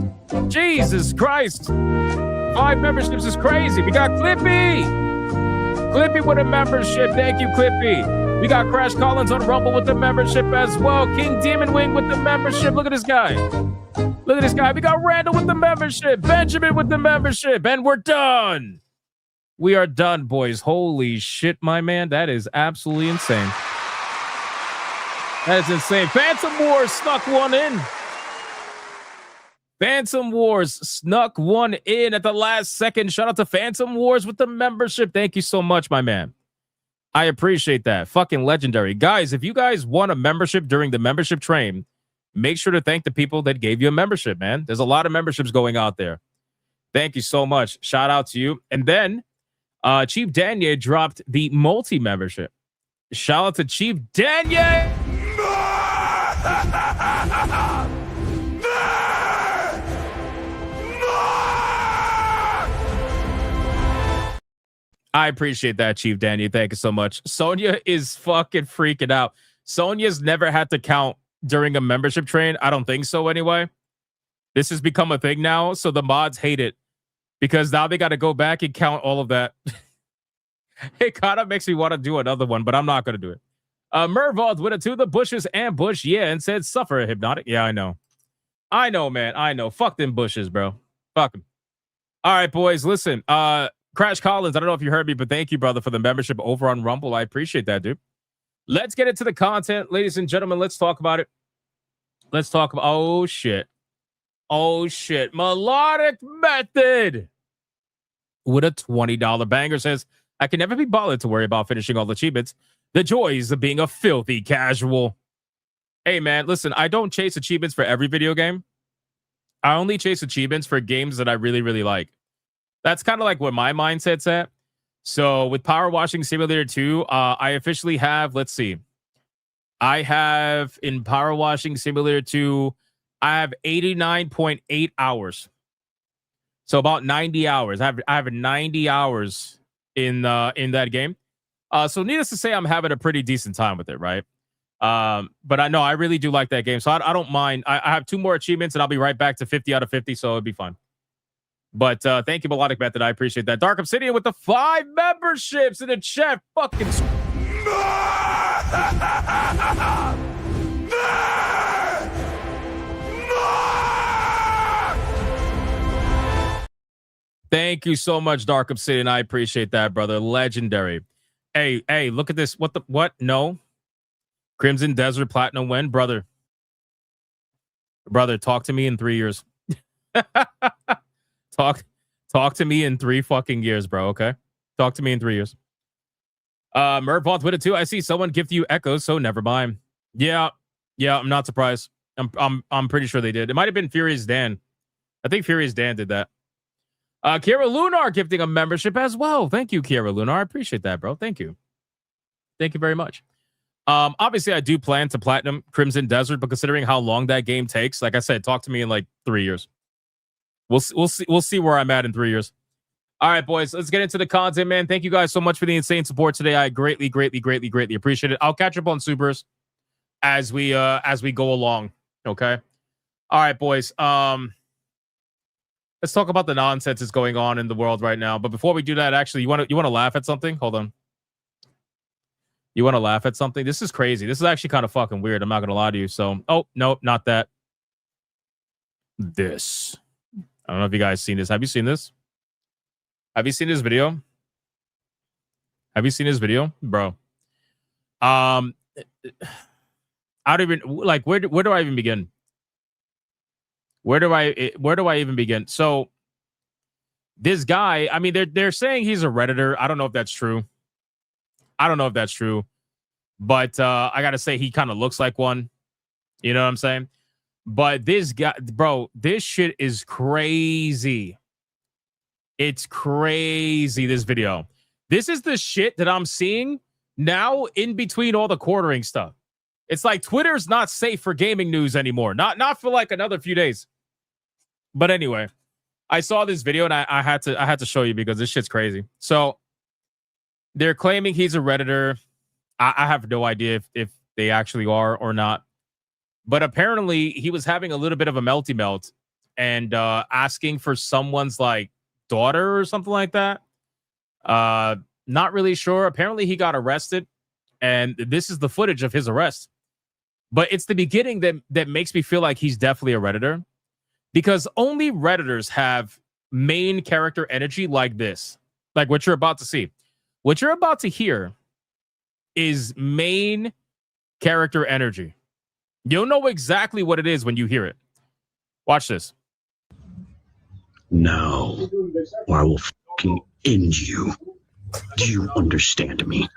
Jesus Christ. 5 memberships is crazy. We got Clippy. Clippy with a membership. Thank you, Clippy. We got Crash Collins on Rumble with the membership as well. King Demon Wing with the membership. Look at this guy. Look at this guy. We got Randall with the membership. Benjamin with the membership. And we're done. We are done, boys. Holy shit, my man. That is absolutely insane. That is insane. Phantom Wars snuck one in. Phantom Wars snuck one in at the last second. Shout out to Phantom Wars with the membership. Thank you so much, my man. I appreciate that. Fucking legendary. Guys, if you guys want a membership during the membership train, make sure to thank the people that gave you a membership, man. There's a lot of memberships going out there. Thank you so much. Shout out to you. And then Chief Danye dropped the multi-membership. Shout out to Chief Danye. I appreciate that, Chief Daniel. Thank you so much. Sonia is fucking freaking out. Sonia's never had to count during a membership train. I don't think so anyway. This has become a thing now, so the mods hate it because now they got to go back and count all of that. It kind of makes me want to do another one, but I'm not going to do it. Mervald with it to the bushes and Bush, yeah, and said suffer Hypnotic. Yeah, I know. I know, man. I know. Fuck them bushes, bro. Fuck them. All right, boys, listen. Crash Collins, I don't know if you heard me, but thank you, brother, for the membership over on Rumble. I appreciate that, dude. Let's get into the content, ladies and gentlemen. Let's talk about it. Let's talk about, oh, shit. Oh, shit. Melodic Method with a $20 banger says, I can never be bothered to worry about finishing all the achievements. The joys of being a filthy casual. Hey, man, listen, I don't chase achievements for every video game. I only chase achievements for games that I really, really like. That's kind of like what my mindset's at. So with Power Washing Simulator 2, I officially have, let's see. I have in Power Washing Simulator 2, I have 89.8 hours. So about 90 hours. I have 90 hours in that game. So needless to say, I'm having a pretty decent time with it, right? But I know I really do like that game. So I don't mind. I have 2 more achievements and I'll be right back to 50 out of 50. So it'll be fun. But thank you, Melodic Method. I appreciate that. Dark Obsidian with the 5 memberships in the chat. Fucking. Thank you so much, Dark Obsidian. I appreciate that, brother. Legendary. Hey, look at this. What? No. Crimson Desert Platinum when? Brother, talk to me in 3 years. Talk to me in 3 fucking years, bro. Okay, talk to me in 3 years. Mervault with it too. I see someone gift you echoes, so never mind. Yeah. I'm not surprised. I'm pretty sure they did. It might have been Furious Dan. I think Furious Dan did that. Kira Lunar gifting a membership as well. Thank you, Kira Lunar. I appreciate that, bro. Thank you very much. Obviously, I do plan to platinum Crimson Desert, but considering how long that game takes, like I said, talk to me in like 3 years. We'll see where I'm at in 3 years. All right, boys, let's get into the content, man. Thank you guys so much for the insane support today. I greatly appreciate it. I'll catch up on supers as we go along. Okay. All right, boys. Let's talk about the nonsense that's going on in the world right now. But before we do that, actually, you want to laugh at something? Hold on. You want to laugh at something? This is crazy. This is actually kind of fucking weird. I'm not gonna lie to you. So, oh no, not that. This. I don't know if you guys seen this. Have you seen this? Have you seen this video? Have you seen this video, bro? I don't even like. Where do I even begin? Where do I even begin? So, this guy. I mean, they're saying he's a Redditor. I don't know if that's true. But I gotta say he kind of looks like one. You know what I'm saying? But this guy, bro, this shit is crazy. It's crazy, this video. This is the shit that I'm seeing now in between all the quartering stuff. It's like Twitter's not safe for gaming news anymore. Not for like another few days. But anyway, I saw this video and I had to show you because this shit's crazy. So they're claiming he's a Redditor. I have no idea if they actually are or not. But apparently he was having a little bit of a melty melt and asking for someone's like daughter or something like that. Not really sure. Apparently he got arrested, and this is the footage of his arrest. But it's the beginning that makes me feel like he's definitely a Redditor, because only Redditors have main character energy like this, like what you're about to see. What you're about to hear is main character energy. You'll know exactly what it is when you hear it. Watch this. Now, or I will fucking end you. Do you understand me?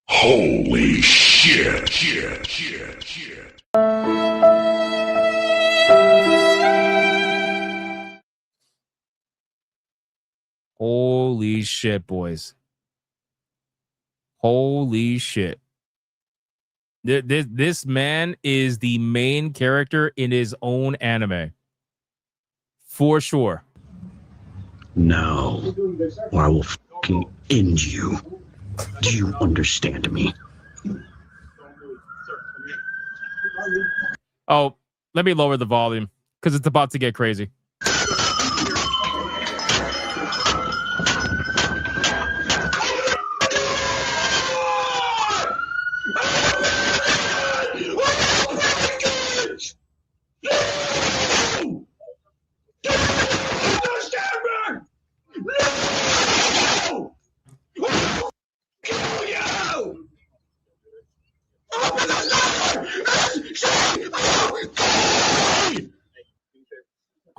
Holy shit. Holy shit, boys. Holy shit. This man is the main character in his own anime. For sure. Now, or I will fucking end you. Do you understand me? Oh, let me lower the volume because it's about to get crazy.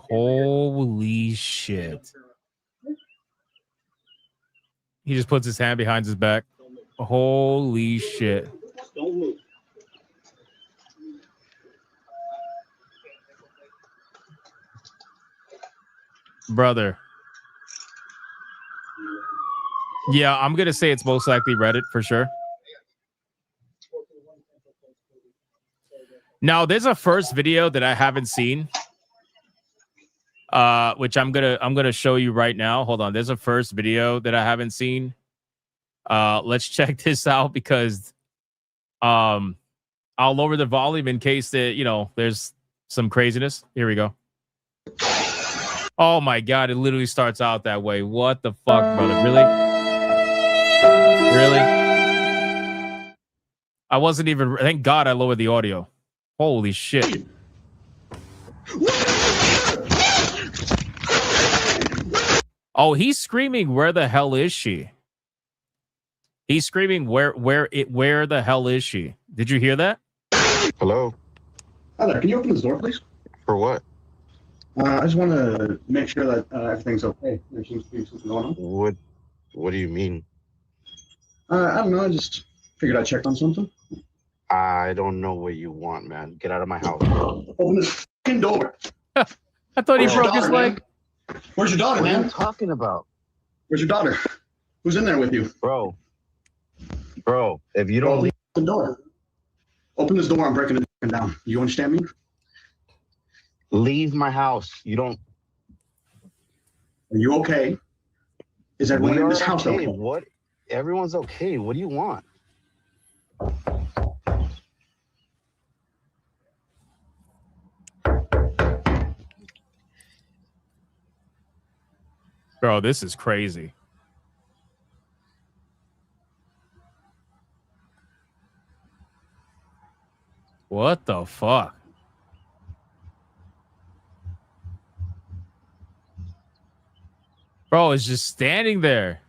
Holy shit. He just puts his hand behind his back. Holy shit. Brother. Yeah, I'm going to say it's most likely Reddit for sure. Now, there's a first video that I haven't seen. Which I'm gonna show you right now. Hold on. There's a first video that I haven't seen. Let's check this out because I'll lower the volume in case that there's some craziness. Here we go. Oh my god, it literally starts out that way. What the fuck, brother? Really? I wasn't even, thank God I lowered the audio. Holy shit. Oh, he's screaming, where the hell is she? He's screaming, where the hell is she? Did you hear that? Hello? Hi there, can you open this door, please? For what? I just want to make sure that everything's okay. There seems to be something going on. What do you mean? I don't know, I just figured I'd check on something. I don't know what you want, man. Get out of my house. Open this fucking door. I thought he broke his leg. Where's your daughter, What are man? you talking about? Where's your daughter? Who's in there with you? Bro, if you don't leave, the door. Open this door, I'm breaking it down. You understand me? leave my house. You don't. Are you okay? Is everyone in this house okay? What? Everyone's okay. What do you want? Bro, this is crazy. What the fuck? Bro is just standing there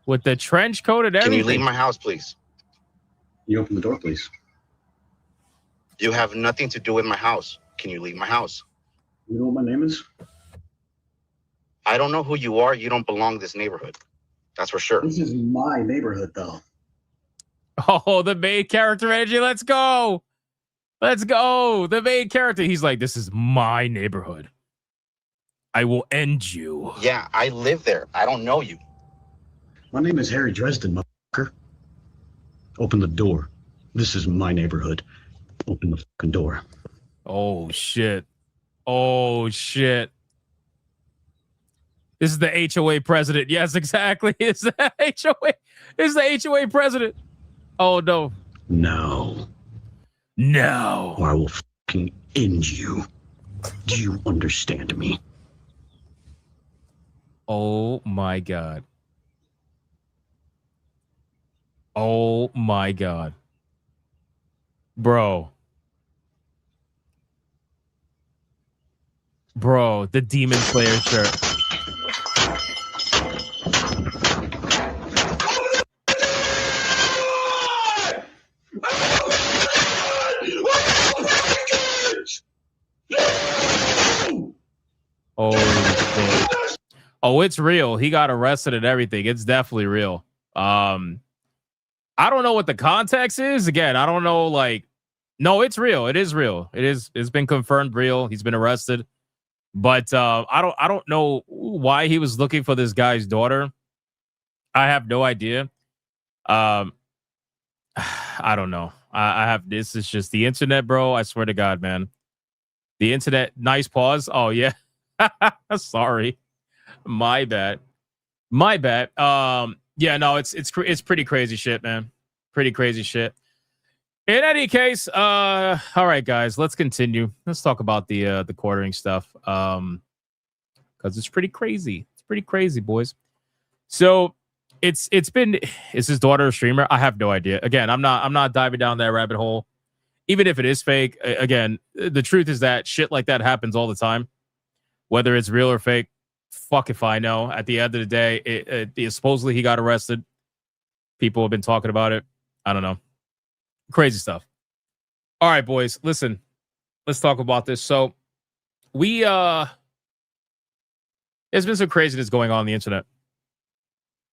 with the trench coat and everything. Can you leave my house, please? You open the door, please. You have nothing to do with my house. Can you leave my house? You know what my name is? I don't know who you are. You don't belong to this neighborhood. That's for sure. This is my neighborhood, though. Oh, the main character energy. Let's go. Let's go. The main character. He's like, this is my neighborhood. I will end you. Yeah, I live there. I don't know you. My name is Harry Dresden, motherfucker. Open the door. This is my neighborhood. Open the fucking door. Oh, shit. Oh, shit. This is the HOA president. Yes, exactly. It's the HOA. It's the HOA president. Oh no. Now, No. or I will fucking end you. Do you understand me? Oh my god. Oh my god. Bro. Bro, the Demon Slayer shirt. Oh, shit. Oh, it's real. He got arrested and everything. It's definitely real. I don't know what the context is. Again, I don't know. Like, no, it's real. It is real. It's been confirmed real. He's been arrested. But I don't know why he was looking for this guy's daughter. I have no idea. I don't know. I have, this is just the internet, bro. I swear to God, man. The internet. Nice pause. Oh yeah. Sorry. My bad. Yeah, no, it's pretty crazy shit, man. Pretty crazy shit. In any case, all right, guys, let's continue. Let's talk about the quartering stuff. Because it's pretty crazy. It's pretty crazy, boys. So is his daughter a streamer? I have no idea. Again, I'm not diving down that rabbit hole. Even if it is fake, again, the truth is that shit like that happens all the time. Whether it's real or fake, fuck if I know. At the end of the day, supposedly he got arrested. People have been talking about it. I don't know. Crazy stuff. All right, boys, listen. Let's talk about this. So there's been some craziness going on the internet.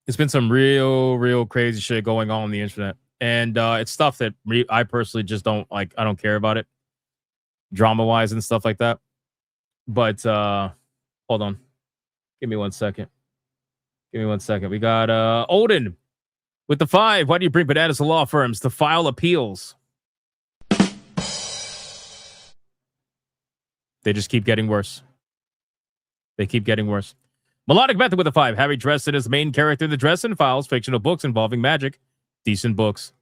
It's been some real crazy shit going on the internet. And it's stuff that I personally just don't like. I don't care about it. Drama-wise and stuff like that. But hold on. Give me 1 second. We got Odin with the 5. Why do you bring bananas to law firms to file appeals? They just keep getting worse. Melodic Method with the 5. Harry Dresden is the main character in the Dresden Files, fictional books involving magic. Decent books.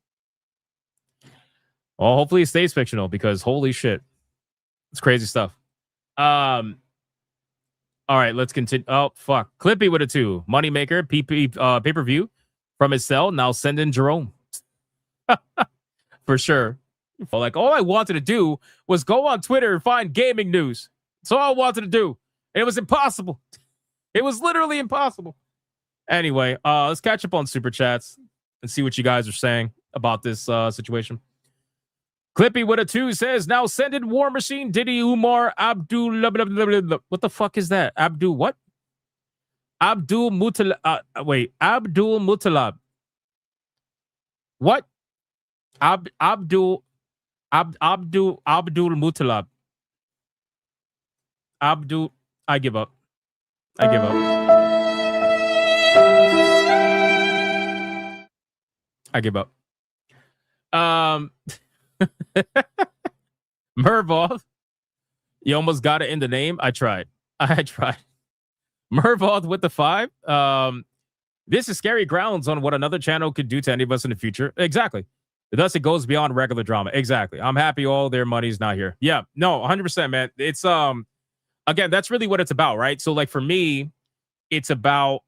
Well, hopefully it stays fictional because holy shit. It's crazy stuff. All right, let's continue. Oh, fuck. Clippy with a 2. Moneymaker, pay-per-view from his cell. Now send in Jerome. For sure. Like, all I wanted to do was go on Twitter and find gaming news. That's all I wanted to do. And it was impossible. It was literally impossible. Anyway, let's catch up on Super Chats and see what you guys are saying about this situation. Clippy with a 2 says, now send in War Machine, Diddy Umar, Abdul... What the fuck is that? Abdul what? Abdul Mutalab. Abdul Mutalab. What? Abdul Mutalab. Abdul... I give up. Mervoth, you almost got it in the name. I tried. Mervoth with the 5. This is scary grounds on what another channel could do to any of us in the future. Exactly. Thus, it goes beyond regular drama. Exactly. I'm happy all their money's not here. Yeah, no, 100%, man. It's again, that's really what it's about, right? So, like for me, it's about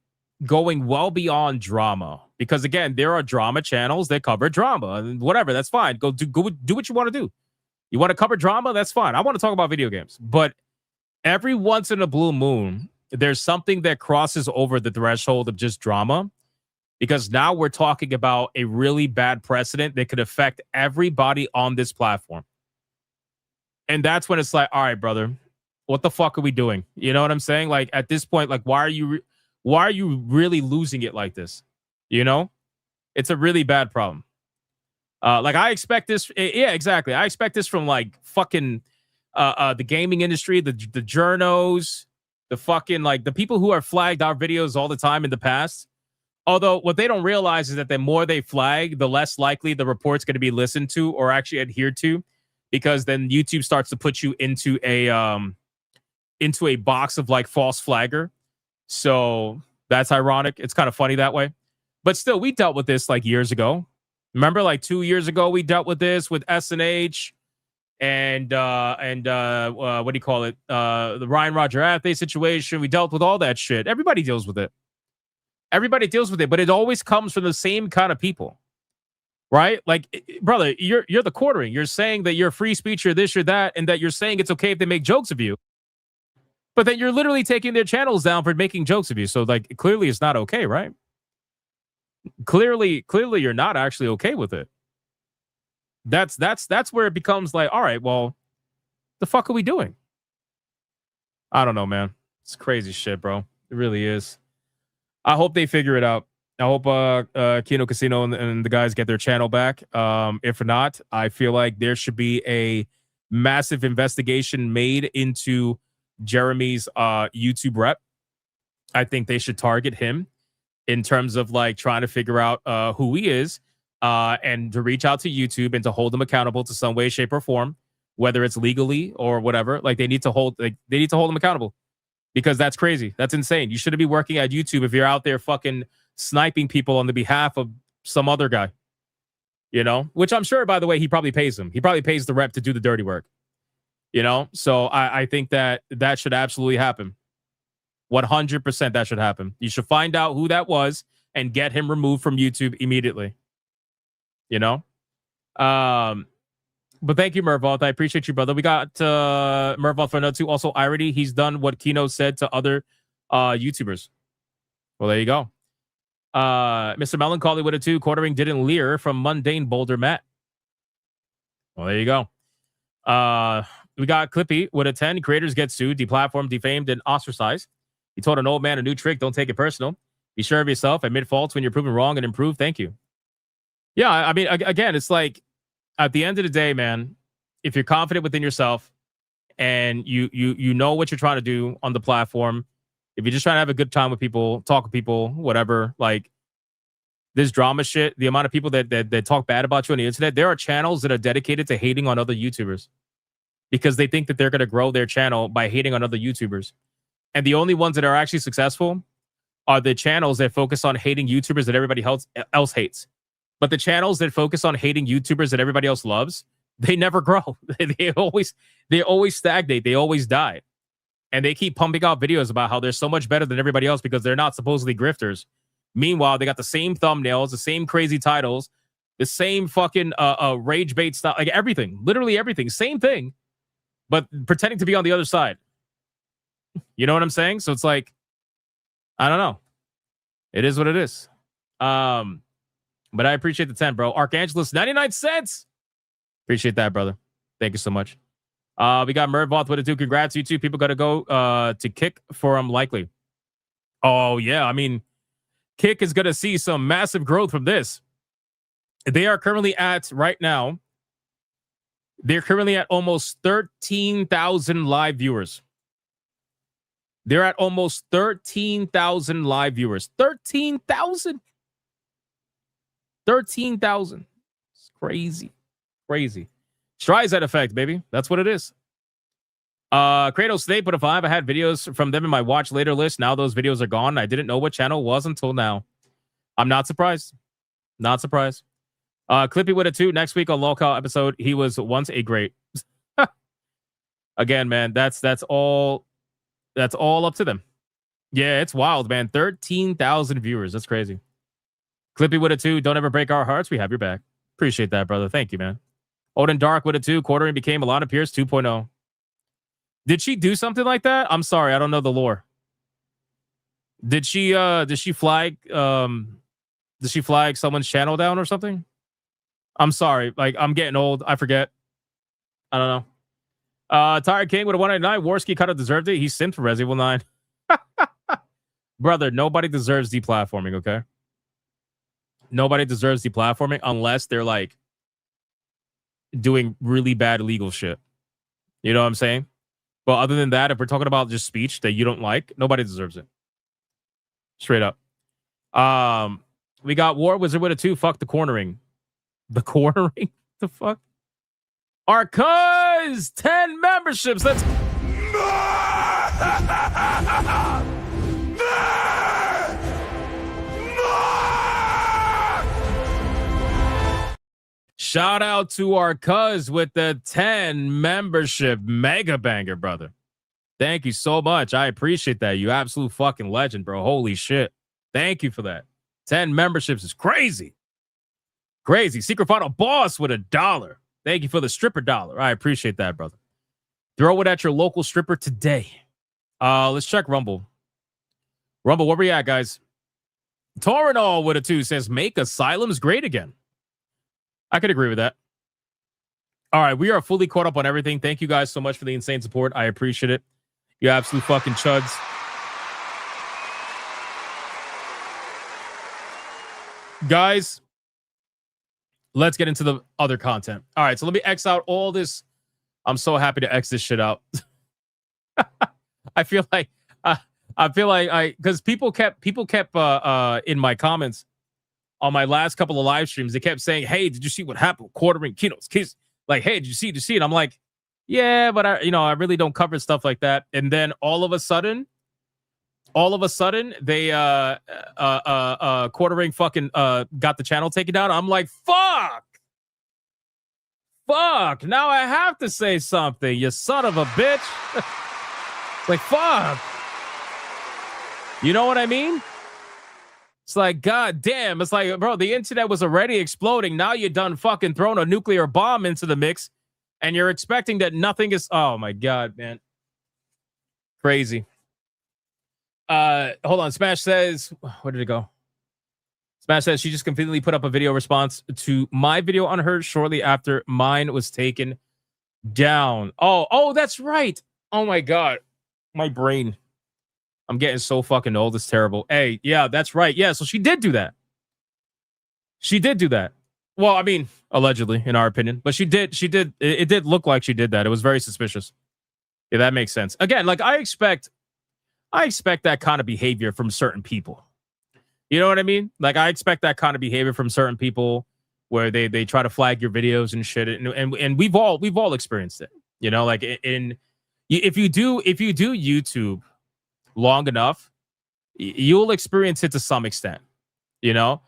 going well beyond drama. Because again, there are drama channels that cover drama and whatever. That's fine. Go do what you want to do. You want to cover drama? That's fine. I want to talk about video games. But every once in a blue moon, there's something that crosses over the threshold of just drama. Because now we're talking about a really bad precedent that could affect everybody on this platform. And that's when it's like, all right, brother, what the fuck are we doing? You know what I'm saying? Like at this point, like why are you really losing it like this? You know, it's a really bad problem. Like I expect this. Yeah, exactly. I expect this from like fucking the gaming industry, the journos, the fucking like the people who are flagged our videos all the time in the past. Although what they don't realize is that the more they flag, the less likely the report's going to be listened to or actually adhered to, because then YouTube starts to put you into a box of like false flagger. So that's ironic. It's kind of funny that way. But still, we dealt with this like years ago. Remember, like 2 years ago, we dealt with this with SNH and what do you call it? The Ryan Roger Athe situation. We dealt with all that shit. Everybody deals with it. Everybody deals with it, but it always comes from the same kind of people, right? Like, brother, you're the quartering. You're saying that you're free speech, you're this, you're that, and that you're saying it's okay if they make jokes of you. But then you're literally taking their channels down for making jokes of you. So, like, clearly it's not okay, right? Clearly you're not actually okay with it. That's where it becomes like, all right, well, the fuck are we doing? I don't know, man. It's crazy shit, bro. It really is. I hope they figure it out. I hope Kino Casino and the guys get their channel back. If not, I feel like there should be a massive investigation made into Jeremy's YouTube rep. I think they should target him in terms of like trying to figure out who he is and to reach out to YouTube and to hold him accountable to some way, shape, or form, whether it's legally or whatever. Like they need to hold him accountable. Because that's crazy. That's insane. You shouldn't be working at YouTube if you're out there fucking sniping people on the behalf of some other guy. You know? Which I'm sure, by the way, he probably pays him. He probably pays the rep to do the dirty work. You know? So I think that should absolutely happen. 100% that should happen. You should find out who that was and get him removed from YouTube immediately. You know? But thank you, Mervoth. I appreciate you, brother. We got Mervoth for another two. Also, Irony, he's done what Kino said to other YouTubers. Well, there you go. Mr. Melancholy with a 2. Quartering didn't leer from mundane Boulder Matt. Well, there you go. We got Clippy with a 10. Creators get sued, deplatformed, defamed, and ostracized. He told an old man a new trick. Don't take it personal. Be sure of yourself. Admit faults when you're proven wrong and improve. Thank you. Yeah, I mean, again, it's like, at the end of the day, man, if you're confident within yourself and you know what you're trying to do on the platform, if you're just trying to have a good time with people, talk with people, whatever, like this drama shit, the amount of people that talk bad about you on the internet, there are channels that are dedicated to hating on other YouTubers because they think that they're going to grow their channel by hating on other YouTubers. And the only ones that are actually successful are the channels that focus on hating YouTubers that everybody else hates. But the channels that focus on hating YouTubers that everybody else loves, they never grow. They always stagnate. They always die. And they keep pumping out videos about how they're so much better than everybody else because they're not supposedly grifters. Meanwhile, they got the same thumbnails, the same crazy titles, the same fucking rage bait style, like everything, literally everything, same thing, but pretending to be on the other side. You know what I'm saying? So it's like, I don't know. It is what it is. But I appreciate the 10, bro. Archangelus, 99 cents. Appreciate that, brother. Thank you so much. We got Mervoth with a 2. Congrats, you two. People got to go to Kick for him, likely. Oh, yeah. I mean, Kick is going to see some massive growth from this. They are currently at, right now, they're currently at almost 13,000 live viewers. They're at almost 13,000 live viewers. 13,000. 13,000. It's crazy. Crazy. Streisand effect, baby. That's what it is. Kratos Snape with a 5. I had videos from them in my watch later list. Now those videos are gone. I didn't know what channel it was until now. I'm not surprised. Not surprised. Clippy with a 2. Next week on Local episode, he was once a great. Again, man, that's all up to them. Yeah, it's wild, man. 13,000 viewers. That's crazy. Clippy with a 2. Don't ever break our hearts. We have your back. Appreciate that, brother. Thank you, man. Odin Dark with a 2. Quartering became Alana Pierce 2.0. Did she do something like that? I'm sorry, I don't know the lore. Did she flag someone's channel down or something? I'm sorry. Like, I'm getting old. I forget. I don't know. Tired King with a 199. Warski kind of deserved it. He simped for Resident Evil 9. Brother, nobody deserves deplatforming, okay? Nobody deserves deplatforming unless they're like doing really bad legal shit. You know what I'm saying? But other than that, if we're talking about just speech that you don't like, nobody deserves it. Straight up. We got War Wizard with a 2. Fuck the cornering. The cornering? The fuck? Our cuz 10 memberships. Let's Shout out to our cuz with the 10 membership mega banger, brother. Thank you so much. I appreciate that. You absolute fucking legend, bro. Holy shit. Thank you for that. 10 memberships is crazy. Crazy. Secret Final Boss with $1. Thank you for the stripper dollar. I appreciate that, brother. Throw it at your local stripper today. Let's check Rumble. Rumble, where we at, guys? Torinol with a 2 says, make asylums great again. I could agree with that. All right, we are fully caught up on everything. Thank you guys so much for the insane support. I appreciate it. You absolute fucking chuds. Guys, let's get into the other content. All right, so let me X out all this. I'm so happy to X this shit out. I feel like because people kept in my comments on my last couple of live streams, they kept saying, "Hey, did you see what happened? Quartering Keynotes, kids." Like, "Hey, did you see? Did you see it?" I'm like, "Yeah, but I really don't cover stuff like that." And then all of a sudden, they Quartering fucking got the channel taken down. I'm like, fuck. Now I have to say something, you son of a bitch. Like, fuck. You know what I mean? It's like, god damn. It's like, bro, the internet was already exploding. Now you done fucking thrown a nuclear bomb into the mix, and you're expecting that nothing is. Oh my god, man. Crazy. Hold on. Smash says, where did it go? Smash says she just completely put up a video response to my video on her shortly after mine was taken down. Oh, that's right. Oh my god. My brain. I'm getting so fucking old. It's terrible. Hey, yeah, that's right. Yeah, so she did do that. Well, I mean, allegedly, in our opinion. But she did. It did look like she did that. It was very suspicious. Yeah, that makes sense. Again, like I expect that kind of behavior from certain people. You know what I mean? Like I expect that kind of behavior from certain people where they try to flag your videos and shit. And we've all experienced it. You know, like if you do YouTube long enough, you'll experience it to some extent. You know?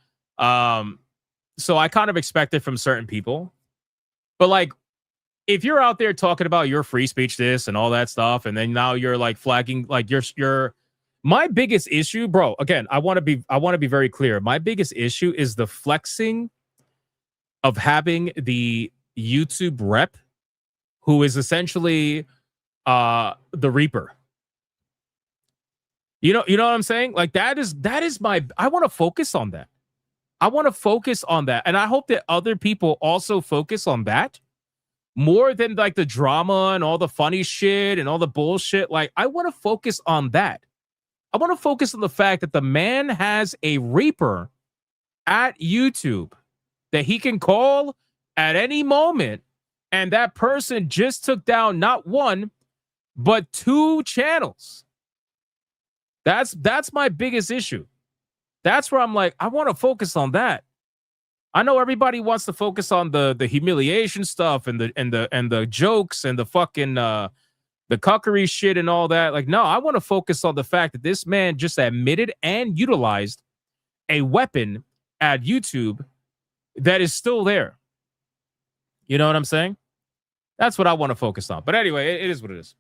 So I kind of expect it from certain people. But like if you're out there talking about your free speech this and all that stuff, and then now you're like flagging like you're my biggest issue, bro, again, I want to be very clear. My biggest issue is the flexing of having the YouTube rep who is essentially the Reaper. You know what I'm saying? Like that is my I want to focus on that. And I hope that other people also focus on that more than like the drama and all the funny shit and all the bullshit. Like I want to focus on that. I want to focus on the fact that the man has a Reaper at YouTube that he can call at any moment. And that person just took down not one, but 2 channels. That's my biggest issue. That's where I'm like, I want to focus on that. I know everybody wants to focus on the humiliation stuff and the jokes and the fucking the cuckery shit and all that. Like, no, I want to focus on the fact that this man just admitted and utilized a weapon at YouTube that is still there. You know what I'm saying? That's what I want to focus on. But anyway, it is what it is.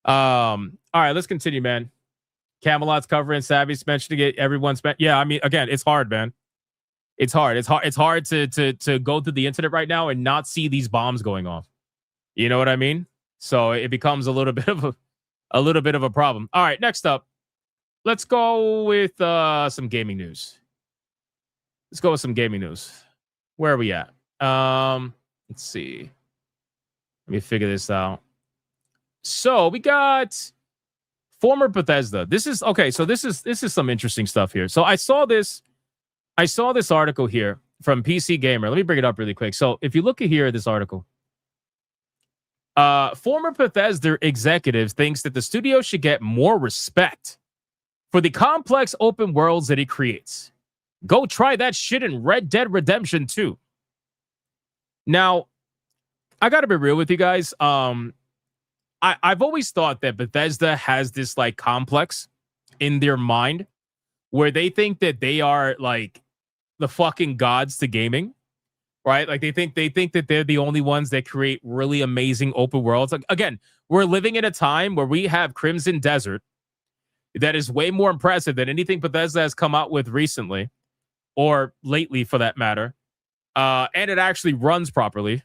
All right, let's continue, man. Camelot's covering, Savvy's mentioning it. Everyone's yeah, I mean, again, it's hard, man. It's hard. It's hard to go through the internet right now and not see these bombs going off. You know what I mean? So it becomes a little bit of a problem. All right, next up, let's go with some gaming news. Where are we at? Let's see. Let me figure this out. So we got former Bethesda. This is okay. So this is some interesting stuff here. So I saw this article here from PC Gamer. Let me bring it up really quick. So if you look at here, this article. Former Bethesda executives thinks that the studio should get more respect for the complex open worlds that it creates. Go try that shit in Red Dead Redemption 2. Now, I got to be real with you guys. I've always thought that Bethesda has this like complex in their mind where they think that they are like the fucking gods to gaming. right? Like they think that they're the only ones that create really amazing open worlds. Like, again, we're living in a time where we have Crimson Desert that is way more impressive than anything Bethesda has come out with recently or lately, for that matter. And it actually runs properly,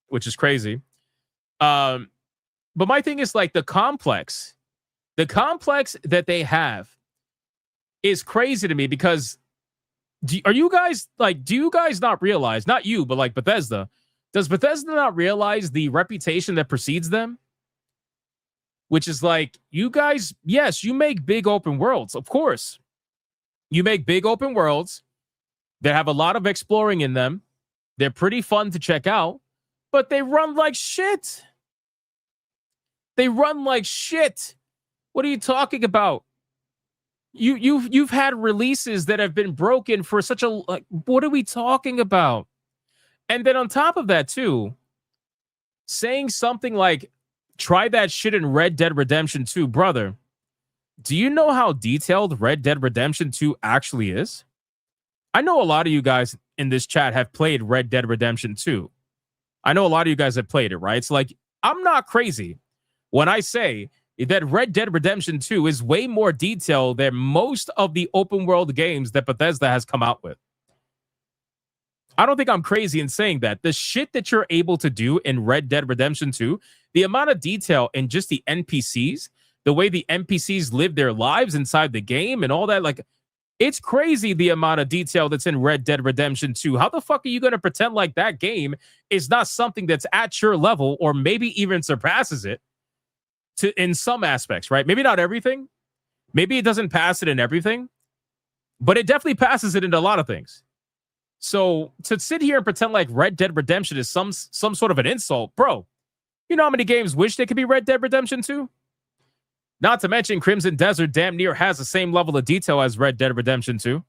which is crazy. But my thing is like the complex that they have is crazy to me because do you guys not realize, not you, but like Bethesda, does Bethesda not realize the reputation that precedes them? Which is like, you guys, yes, you make big open worlds. Of course. You make big open worlds that have a lot of exploring in them. They're pretty fun to check out, but they run like shit. They run like shit. What are you talking about? You've had releases that have been broken for such a, like, what are we talking about? And then on top of that too, saying something like, try that shit in Red Dead Redemption 2, brother. Do you know how detailed Red Dead Redemption 2 actually is? I know a lot of you guys in this chat have played Red Dead Redemption 2. I know a lot of you guys have played it, right? So like, I'm not crazy when I say that Red Dead Redemption 2 is way more detailed than most of the open world games that Bethesda has come out with. I don't think I'm crazy in saying that. The shit that you're able to do in Red Dead Redemption 2, the amount of detail in just the NPCs, the way the NPCs live their lives inside the game and all that, like, it's crazy the amount of detail that's in Red Dead Redemption 2. How the fuck are you going to pretend like that game is not something that's at your level or maybe even surpasses it in some aspects, right? Maybe not everything. Maybe it doesn't pass it in everything, but it definitely passes it in a lot of things. So to sit here and pretend like Red Dead Redemption is some sort of an insult, bro, you know how many games wish they could be Red Dead Redemption 2? Not to mention Crimson Desert damn near has the same level of detail as Red Dead Redemption 2.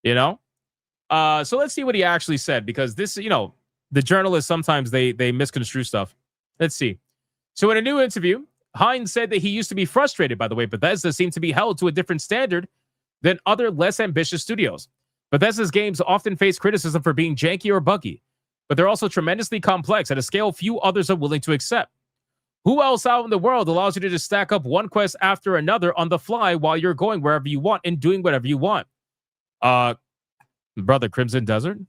You know? So let's see what he actually said, because this, you know, the journalists sometimes they misconstrue stuff. Let's see. So in a new interview, Hines said that he used to be frustrated by the way Bethesda seemed to be held to a different standard than other less ambitious studios. Bethesda's games often face criticism for being janky or buggy, but they're also tremendously complex at a scale few others are willing to accept. Who else out in the world allows you to just stack up one quest after another on the fly while you're going wherever you want and doing whatever you want? Brother, Crimson Desert?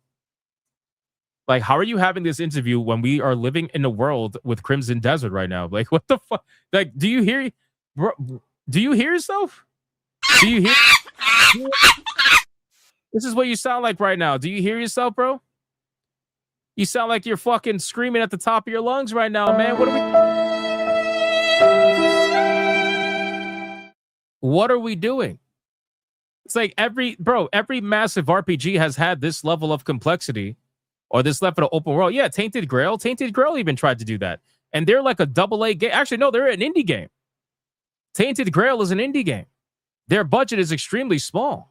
Like, how are you having this interview when we are living in a world with Crimson Desert right now? Like, what the fuck? Like, do you hear? Bro, do you hear yourself? Do you hear? This is what you sound like right now. Do you hear yourself, bro? You sound like you're fucking screaming at the top of your lungs right now, man. What are we doing? It's like every massive RPG has had this level of complexity or this level of open world. Yeah, Tainted Grail even tried to do that. And they're like a AA game. Actually, no, they're an indie game. Tainted Grail is an indie game. Their budget is extremely small.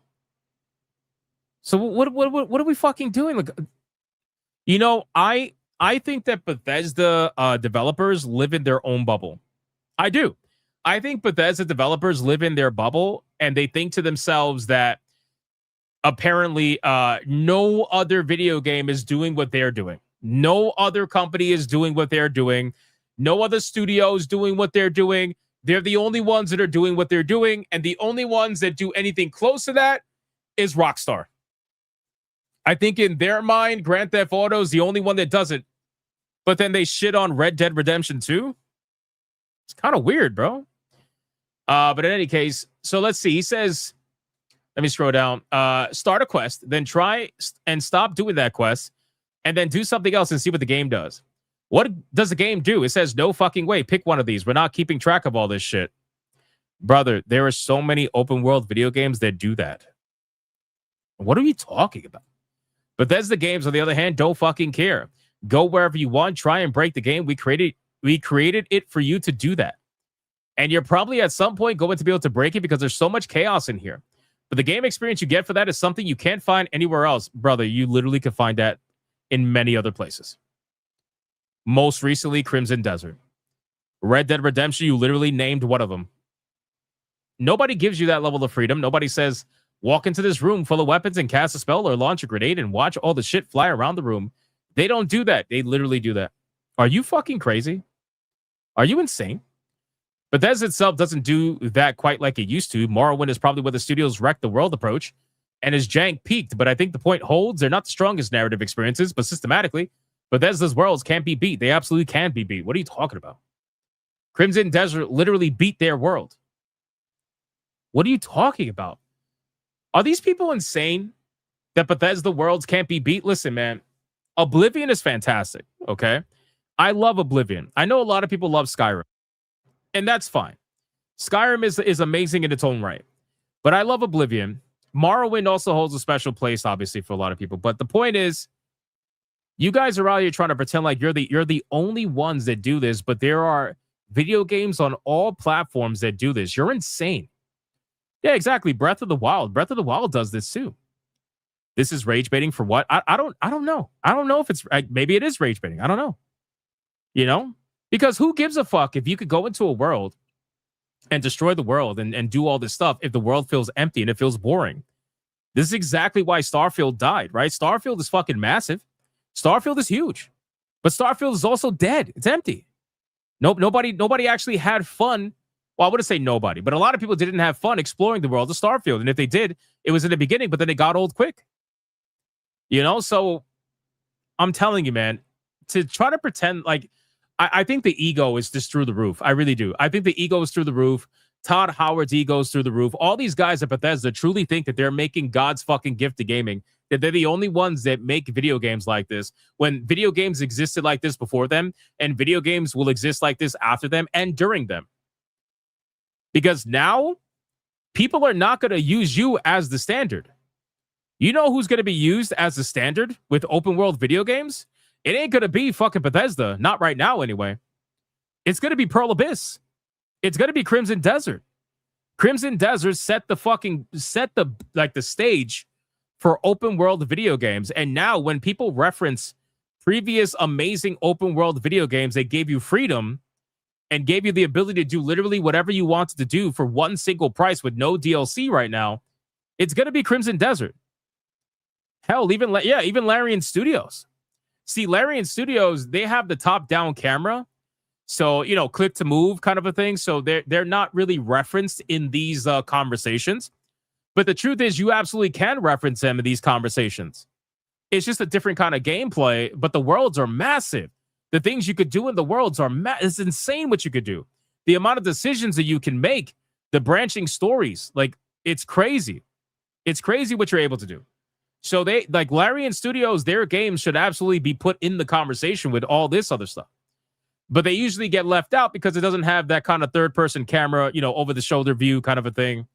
So what are we fucking doing? Like, you know, I think that Bethesda developers live in their own bubble. I do. I think Bethesda developers live in their bubble and they think to themselves that apparently no other video game is doing what they're doing. No other company is doing what they're doing. No other studio is doing what they're doing. They're the only ones that are doing what they're doing. And the only ones that do anything close to that is Rockstar. I think in their mind, Grand Theft Auto is the only one that does it. But then they shit on Red Dead Redemption 2. It's kind of weird, bro. But in any case, so let's see. He says, let me scroll down. Start a quest, then try and stop doing that quest, and then do something else and see what the game does. What does the game do? It says, no fucking way. Pick one of these. We're not keeping track of all this shit. Brother, there are so many open world video games that do that. What are we talking about? Bethesda games, on the other hand, don't fucking care. Go wherever you want. Try and break the game. We created it for you to do that. And you're probably at some point going to be able to break it because there's so much chaos in here. But the game experience you get for that is something you can't find anywhere else. Brother, you literally can find that in many other places. Most recently, Crimson Desert. Red Dead Redemption, you literally named one of them. Nobody gives you that level of freedom. Nobody says, walk into this room full of weapons and cast a spell or launch a grenade and watch all the shit fly around the room. They don't do that. They literally do that. Are you fucking crazy? Are you insane? Bethesda itself doesn't do that quite like it used to. Morrowind is probably where the studios wrecked the world approach and his jank peaked. But I think the point holds. They're not the strongest narrative experiences, but systematically, Bethesda's worlds can't be beat. They absolutely can be beat. What are you talking about? Crimson Desert literally beat their world. What are you talking about? Are these people insane that Bethesda worlds can't be beat? Listen, man, Oblivion is fantastic, okay? I love Oblivion. I know a lot of people love Skyrim, and that's fine. Skyrim is amazing in its own right, but I love Oblivion. Morrowind also holds a special place, obviously, for a lot of people. But the point is, you guys are out here trying to pretend like you're the only ones that do this, but there are video games on all platforms that do this. You're insane. Yeah, exactly. Breath of the Wild. Breath of the Wild does this too. This is rage baiting for what? I don't know. I don't know if it's maybe it is rage baiting. I don't know. You know? Because who gives a fuck if you could go into a world and destroy the world and do all this stuff if the world feels empty and it feels boring? This is exactly why Starfield died, right? Starfield is fucking massive. Starfield is huge. But Starfield is also dead. It's empty. Nope, nobody actually had fun. Well, I wouldn't say nobody, but a lot of people didn't have fun exploring the world of Starfield. And if they did, it was in the beginning, but then it got old quick. You know, so I'm telling you, man, to try to pretend like I think the ego is just through the roof. I really do. I think the ego is through the roof. Todd Howard's ego is through the roof. All these guys at Bethesda truly think that they're making God's fucking gift to gaming, that they're the only ones that make video games like this, when video games existed like this before them, and video games will exist like this after them and during them. Because now, people are not going to use you as the standard. You know who's going to be used as the standard with open world video games? It ain't going to be fucking Bethesda. Not right now, anyway. It's going to be Pearl Abyss. It's going to be Crimson Desert. Crimson Desert set the stage for open world video games. And now when people reference previous amazing open world video games, they gave you freedom and gave you the ability to do literally whatever you wanted to do for one single price with no DLC right now. It's going to be Crimson Desert. Hell, even Larian Studios. See, Larian Studios, they have the top-down camera. So, you know, click to move kind of a thing. So they're not really referenced in these conversations. But the truth is, you absolutely can reference them in these conversations. It's just a different kind of gameplay, but the worlds are massive. The things you could do in the worlds are it's insane what you could do. The amount of decisions that you can make, the branching stories, like, it's crazy. It's crazy what you're able to do. So they, like Larian Studios, their games should absolutely be put in the conversation with all this other stuff. But they usually get left out because it doesn't have that kind of third-person camera, you know, over-the-shoulder view kind of a thing.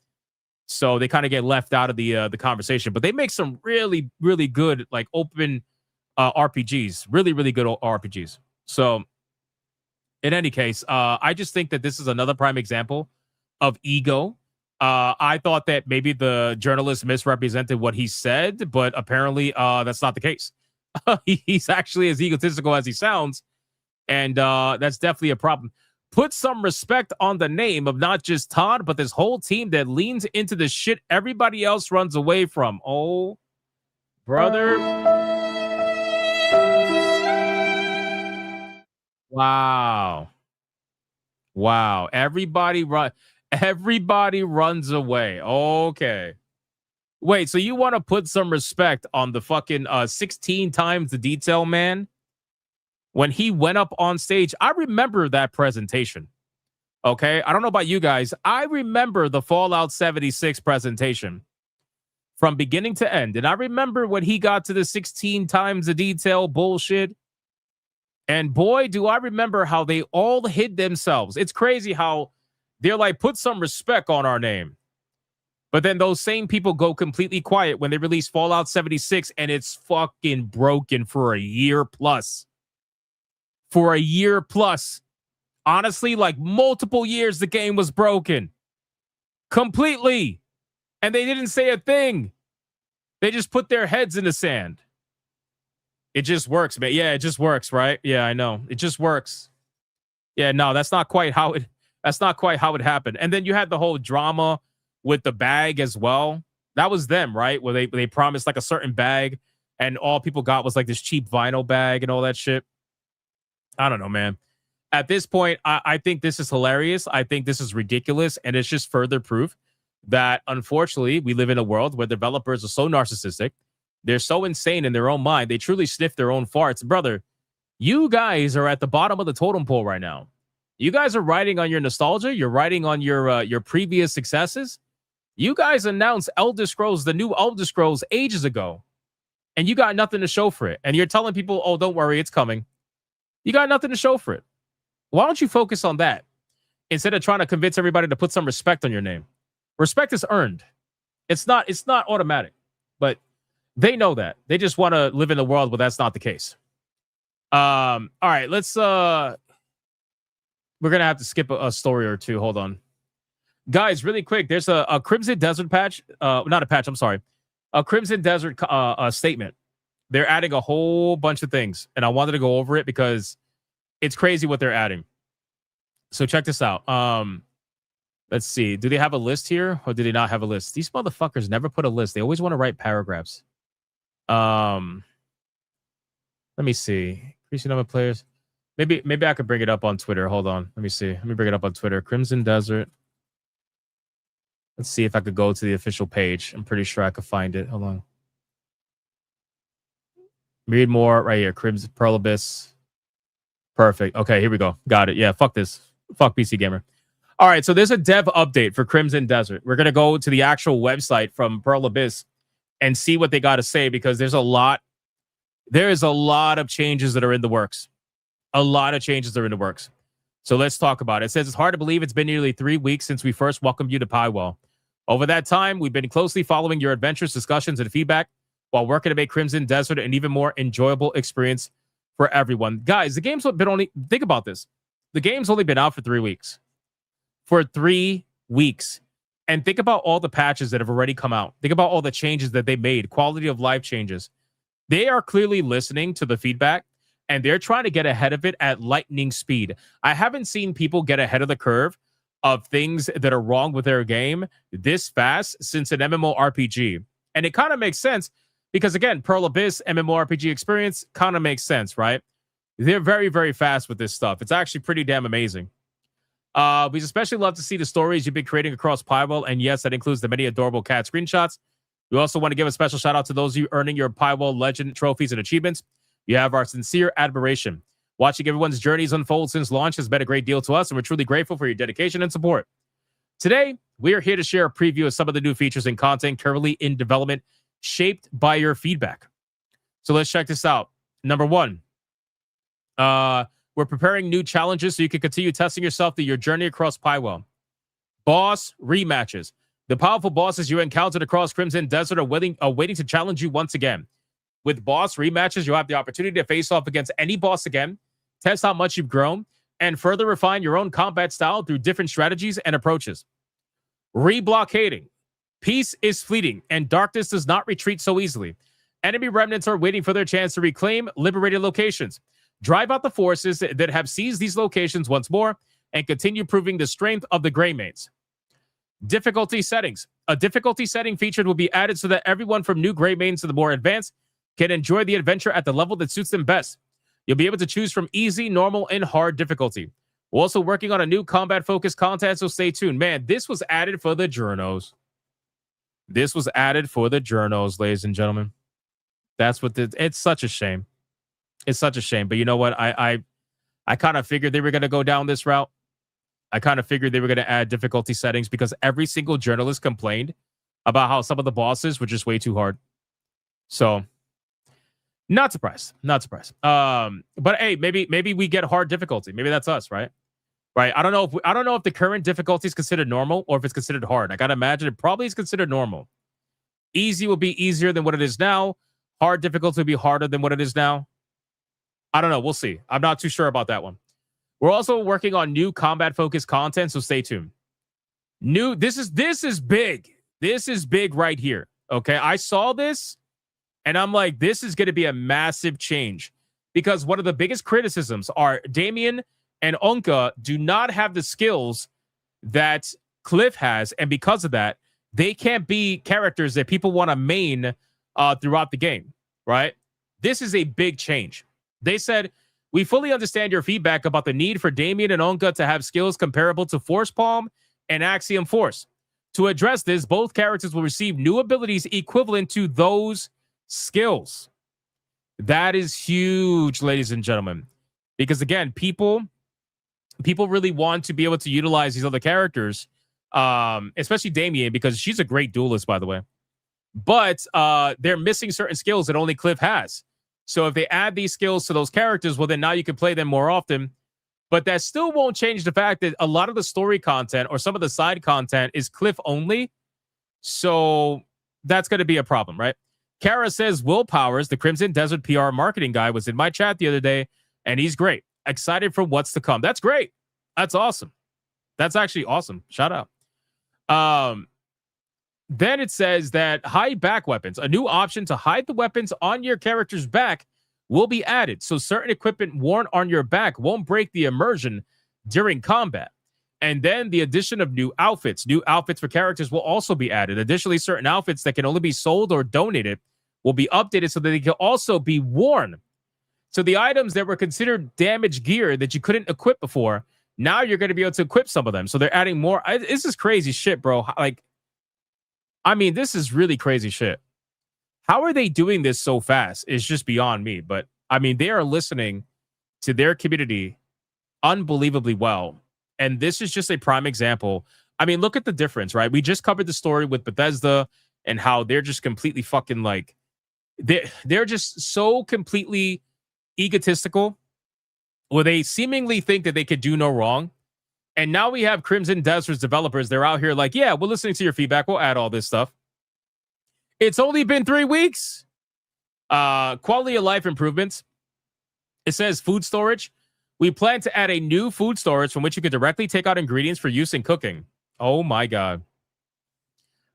So they kind of get left out of the conversation. But they make some really, really good, like, open RPGs. Really, really good RPGs. So in any case, I just think that this is another prime example of ego. I thought that maybe the journalist misrepresented what he said, but apparently that's not the case. He's actually as egotistical as he sounds, and that's definitely a problem. Put some respect on the name of not just Todd, but this whole team that leans into the shit everybody else runs away from. Oh, brother. Wow. Everybody runs away. Okay. Wait, so you want to put some respect on the fucking 16 times the detail man? When he went up on stage, I remember that presentation. Okay? I don't know about you guys. I remember the Fallout 76 presentation from beginning to end. And I remember when he got to the 16 times the detail bullshit. And boy, do I remember how they all hid themselves. It's crazy how they're like, put some respect on our name. But then those same people go completely quiet when they release Fallout 76 and it's fucking broken for a year plus. For a year plus. Honestly, like multiple years, the game was broken. Completely. And they didn't say a thing. They just put their heads in the sand. It just works, man. Yeah, it just works, right? Yeah, I know. It just works. Yeah, no, that's not quite how it happened. And then you had the whole drama with the bag as well. That was them, right? Where they promised like a certain bag, and all people got was like this cheap vinyl bag and all that shit. I don't know, man. At this point, I think this is hilarious. I think this is ridiculous, and it's just further proof that unfortunately we live in a world where developers are so narcissistic. They're so insane in their own mind. They truly sniff their own farts. Brother, you guys are at the bottom of the totem pole right now. You guys are riding on your nostalgia. You're riding on your previous successes. You guys announced Elder Scrolls, the new Elder Scrolls, ages ago, and you got nothing to show for it. And you're telling people, oh, don't worry, it's coming. You got nothing to show for it. Why don't you focus on that instead of trying to convince everybody to put some respect on your name? Respect is earned. It's not automatic, but they know that. They just want to live in a world where that's not the case. All right, let's we're gonna have to skip a story or two. Hold on. Guys, really quick, there's a Crimson Desert patch. Not a patch, I'm sorry. A Crimson Desert statement. They're adding a whole bunch of things, and I wanted to go over it because it's crazy what they're adding. So check this out. Let's see. Do they have a list here, or do they not have a list? These motherfuckers never put a list. They always want to write paragraphs. Let me see. Increasing number of players. Maybe I could bring it up on Twitter. Hold on. Let me see. Let me bring it up on Twitter. Crimson Desert. Let's see if I could go to the official page. I'm pretty sure I could find it. Hold on. Read more right here. Crimson Pearl Abyss. Perfect. Okay, here we go. Got it. Yeah, fuck this. Fuck PC Gamer. All right, so there's a dev update for Crimson Desert. We're going to go to the actual website from Pearl Abyss and see what they got to say, because there's a lot. There is a lot of changes that are in the works. A lot of changes are in the works. So let's talk about it. It says, it's hard to believe it's been nearly 3 weeks since we first welcomed you to Pywell. Over that time, we've been closely following your adventures, discussions, and feedback while working to make Crimson Desert an even more enjoyable experience for everyone. Guys, the game's been only... Think about this. The game's only been out for 3 weeks. For 3 weeks. And think about all the patches that have already come out. Think about all the changes that they made. Quality of life changes. They are clearly listening to the feedback, and they're trying to get ahead of it at lightning speed. I haven't seen people get ahead of the curve of things that are wrong with their game this fast since an MMORPG. And it kind of makes sense because, again, Pearl Abyss MMORPG experience kind of makes sense, right? They're very, very fast with this stuff. It's actually pretty damn amazing. We'd especially love to see the stories you've been creating across Pywell, and yes, that includes the many adorable cat screenshots. We also want to give a special shout out to those of you earning your Pywell Legend trophies and achievements. You have our sincere admiration. Watching everyone's journeys unfold since launch has been a great deal to us, and we're truly grateful for your dedication and support. Today, we are here to share a preview of some of the new features and content currently in development, shaped by your feedback. So let's check this out. Number one, we're preparing new challenges so you can continue testing yourself through your journey across Pywell. Boss rematches. The powerful bosses you encountered across Crimson Desert are waiting to challenge you once again. With boss rematches, you'll have the opportunity to face off against any boss again, test how much you've grown, and further refine your own combat style through different strategies and approaches. Reblockading. Peace is fleeting, and darkness does not retreat so easily. Enemy remnants are waiting for their chance to reclaim liberated locations. Drive out the forces that have seized these locations once more, and continue proving the strength of the Greymates. Difficulty settings. A difficulty setting featured will be added so that everyone from new Greymates to the more advanced can enjoy the adventure at the level that suits them best. You'll be able to choose from easy, normal, and hard difficulty. We're also working on a new combat-focused content, so stay tuned. Man, this was added for the journos. This was added for the journos, ladies and gentlemen. That's what it's such a shame. It's such a shame. But you know what? I kind of figured they were going to go down this route. I kind of figured they were going to add difficulty settings because every single journalist complained about how some of the bosses were just way too hard. So, not surprised. Not surprised. But hey, maybe we get hard difficulty. Maybe that's us, right? Right. I don't know if the current difficulty is considered normal or if it's considered hard. I gotta imagine it probably is considered normal. Easy will be easier than what it is now. Hard difficulty will be harder than what it is now. I don't know. We'll see. I'm not too sure about that one. We're also working on new combat-focused content, so stay tuned. This is big. This is big right here. Okay, I saw this, and I'm like, this is going to be a massive change because one of the biggest criticisms are Damien and Onka do not have the skills that Cliff has, and because of that, they can't be characters that people want to main throughout the game, right? This is a big change. They said, we fully understand your feedback about the need for Damien and Onka to have skills comparable to Force Palm and Axiom Force. To address this, both characters will receive new abilities equivalent to those skills. That is huge, ladies and gentlemen. Because again, people really want to be able to utilize these other characters, especially Damien, because she's a great duelist, by the way. But they're missing certain skills that only Cliff has. So if they add these skills to those characters, well, then now you can play them more often. But that still won't change the fact that a lot of the story content or some of the side content is Cliff only. So that's going to be a problem, right? Kara says, Will Powers, the Crimson Desert PR marketing guy, was in my chat the other day, and he's great. Excited for what's to come. That's great. That's awesome. That's actually awesome. Shout out. Then it says that hide back weapons. A new option to hide the weapons on your character's back will be added, so certain equipment worn on your back won't break the immersion during combat. And then the addition of new outfits. New outfits for characters will also be added. Additionally, certain outfits that can only be sold or donated will be updated so that they can also be worn. So the items that were considered damaged gear that you couldn't equip before, now you're going to be able to equip some of them. So they're adding more. This is crazy shit, bro. Like, I mean, this is really crazy shit. How are they doing this so fast? It's just beyond me. But I mean, they are listening to their community unbelievably well. And this is just a prime example. I mean, look at the difference, right? We just covered the story with Bethesda and how they're just completely fucking like, they're just so completely egotistical where they seemingly think that they could do no wrong. And now we have Crimson Desert's developers. They're out here like, yeah, we're listening to your feedback. We'll add all this stuff. It's only been 3 weeks. Quality of life improvements. It says food storage. We plan to add a new food storage from which you can directly take out ingredients for use in cooking. Oh my God.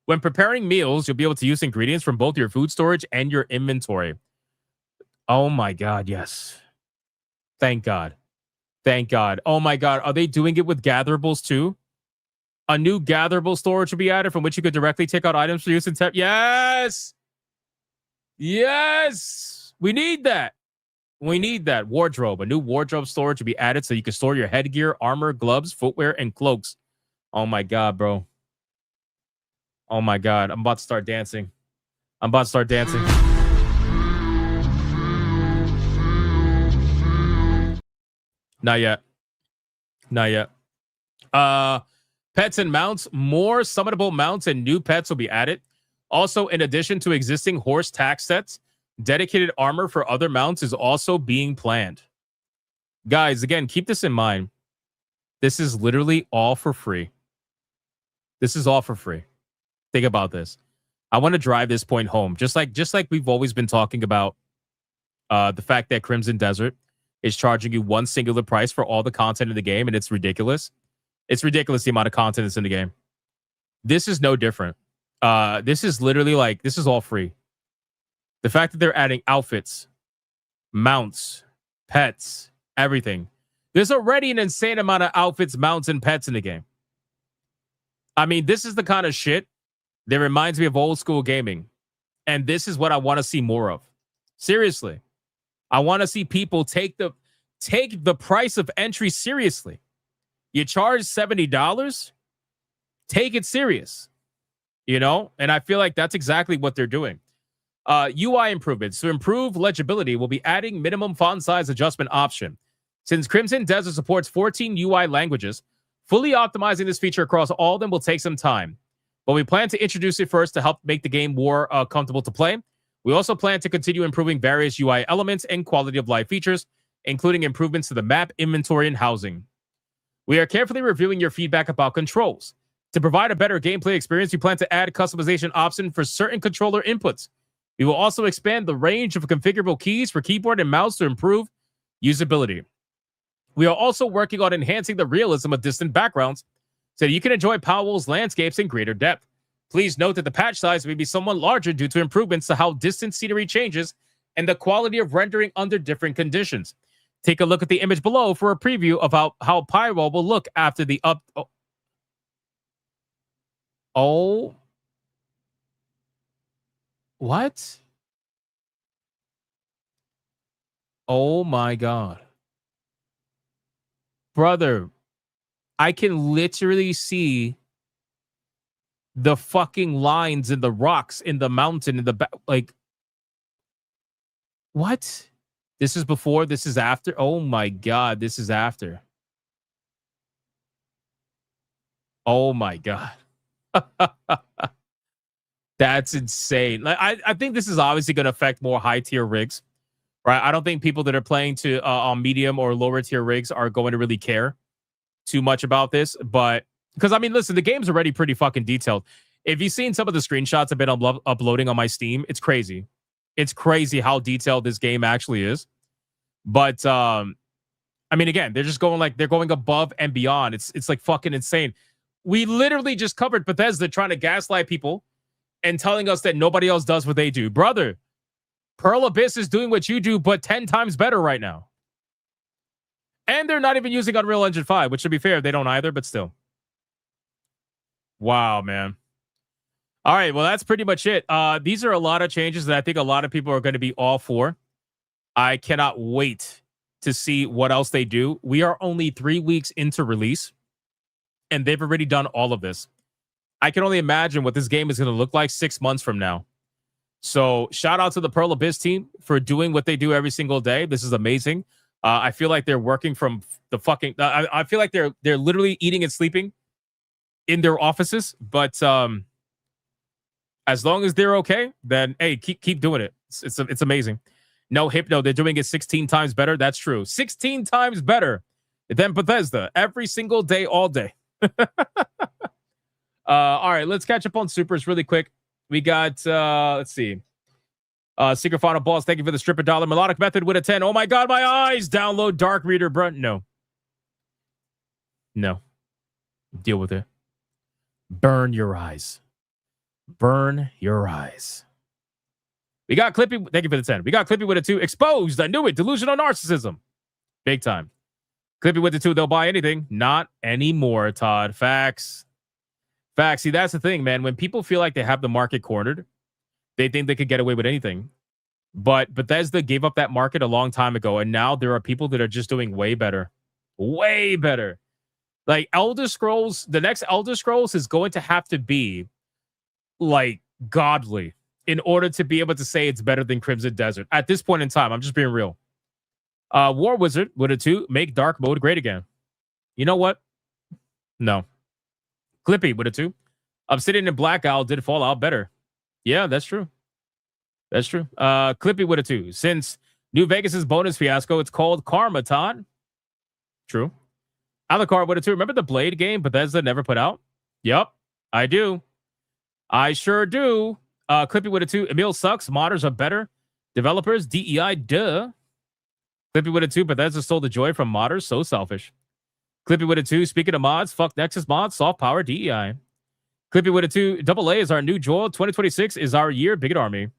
When preparing meals, you'll be able to use ingredients from both your food storage and your inventory. Oh my God, yes. Thank God. Thank God. Oh my God. Are they doing it with gatherables too? A new gatherable storage will be added from which you could directly take out items for use in tech. Yes. Yes. We need that. We need that. Wardrobe. A new wardrobe storage will be added so you can store your headgear, armor, gloves, footwear, and cloaks. Oh my God, bro. Oh my God. I'm about to start dancing. Not yet. Pets and mounts. More summonable mounts and new pets will be added. Also, in addition to existing horse tax sets, dedicated armor for other mounts is also being planned. Guys, again, keep this in mind. This is literally all for free. Think about this. I want to drive this point home. Just like we've always been talking about the fact that Crimson Desert is charging you one singular price for all the content in the game, and it's ridiculous. It's ridiculous the amount of content that's in the game. This is no different. This is literally like, this is all free. The fact that they're adding outfits, mounts, pets, everything. There's already an insane amount of outfits, mounts, and pets in the game. I mean, this is the kind of shit that reminds me of old school gaming. And this is what I want to see more of. Seriously. I want to see people take the price of entry seriously. You charge $70, take it serious. You know? And I feel like that's exactly what they're doing. UI improvements. To improve legibility, we'll be adding minimum font size adjustment option. Since Crimson Desert supports 14 UI languages, fully optimizing this feature across all of them will take some time. But we plan to introduce it first to help make the game more comfortable to play. We also plan to continue improving various UI elements and quality of life features, including improvements to the map, inventory, and housing. We are carefully reviewing your feedback about controls. To provide a better gameplay experience, we plan to add customization option for certain controller inputs. We will also expand the range of configurable keys for keyboard and mouse to improve usability. We are also working on enhancing the realism of distant backgrounds so that you can enjoy Powell's landscapes in greater depth. Please note that the patch size may be somewhat larger due to improvements to how distant scenery changes and the quality of rendering under different conditions. Take a look at the image below for a preview of how Pyro will look after the up. Oh What? Oh my god. Brother, I can literally see the fucking lines in the rocks in the mountain in the back. Like, what? This is before, this is after. Oh my god, this is after. Oh my god. That's insane. Like, I think this is obviously going to affect more high tier rigs, right? I don't think people that are playing to on medium or lower tier rigs are going to really care too much about this. But because I mean, listen, the game's already pretty fucking detailed. If you've seen some of the screenshots I've been uploading on my Steam, it's crazy. It's crazy how detailed this game actually is. But I mean, again, they're just going like they're going above and beyond. It's like fucking insane. We literally just covered Bethesda trying to gaslight people and telling us that nobody else does what they do. Brother, Pearl Abyss is doing what you do, but 10 times better right now. And they're not even using Unreal Engine 5, which, to be fair, they don't either, but still. Wow, man. All right, well, that's pretty much it. These are a lot of changes that I think a lot of people are going to be all for. I cannot wait to see what else they do. We are only 3 weeks into release, and they've already done all of this. I can only imagine what this game is going to look like 6 months from now. So shout out to the Pearl Abyss team for doing what they do every single day. This is amazing. I feel like they're working from the fucking... I feel like they're literally eating and sleeping in their offices. But as long as they're okay, then, hey, keep doing it. It's amazing. No, Hypno, they're doing it 16 times better. That's true. 16 times better than Bethesda every single day, all day. All right, let's catch up on supers really quick. We got, let's see. Secret Final Boss, thank you for the stripper dollar. Melodic Method with a 10. Oh my God, my eyes. Download Dark Reader, bro. No. Deal with it. Burn your eyes. Burn your eyes. We got Clippy. Thank you for the 10. We got Clippy with a 2. Exposed. I knew it. Delusional narcissism. Big time. Clippy with the 2. They'll buy anything. Not anymore, Todd. Facts. See, that's the thing, man. When people feel like they have the market cornered, they think they could get away with anything. But Bethesda gave up that market a long time ago, and now there are people that are just doing way better. Way better. Like Elder Scrolls, the next Elder Scrolls is going to have to be like godly in order to be able to say it's better than Crimson Desert. At this point in time, I'm just being real. War Wizard with a 2, make dark mode great again. You know what? No. Clippy with a 2. Obsidian and Black Owl did Fallout better. Yeah, that's true. That's true. Clippy with a 2. Since New Vegas's bonus fiasco, it's called Karma, Todd. True. Alucard with a 2. Remember the Blade game Bethesda never put out? Yep, I do. I sure do. Clippy with a 2. Emil sucks. Modders are better. Developers, DEI, duh. Clippy with a 2. Bethesda stole the joy from modders. So selfish. Clippy with a 2. Speaking of mods, fuck Nexus mods, soft power, DEI. Clippy with a 2. AA is our new Joel. 2026 is our year. Bigot Army.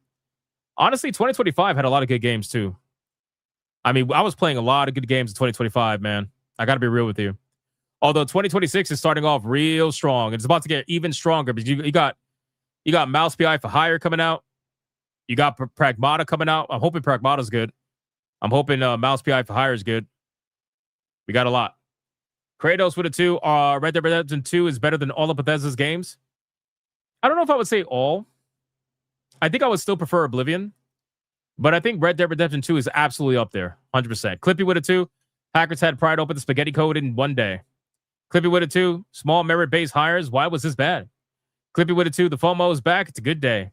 Honestly, 2025 had a lot of good games too. I mean, I was playing a lot of good games in 2025, man. I got to be real with you. Although 2026 is starting off real strong. It's about to get even stronger. But you got Mouse PI for Hire coming out. You got Pragmata coming out. I'm hoping Pragmata's good. I'm hoping Mouse PI for Hire is good. We got a lot. Kratos with a 2. Red Dead Redemption 2 is better than all of Bethesda's games. I don't know if I would say all. I think I would still prefer Oblivion. But I think Red Dead Redemption 2 is absolutely up there. 100%. Clippy with a 2. Hackers had pride open the spaghetti code in one day. Clippy with a 2. Small merit-based hires. Why was this bad? Clippy with a 2. The FOMO is back. It's a good day.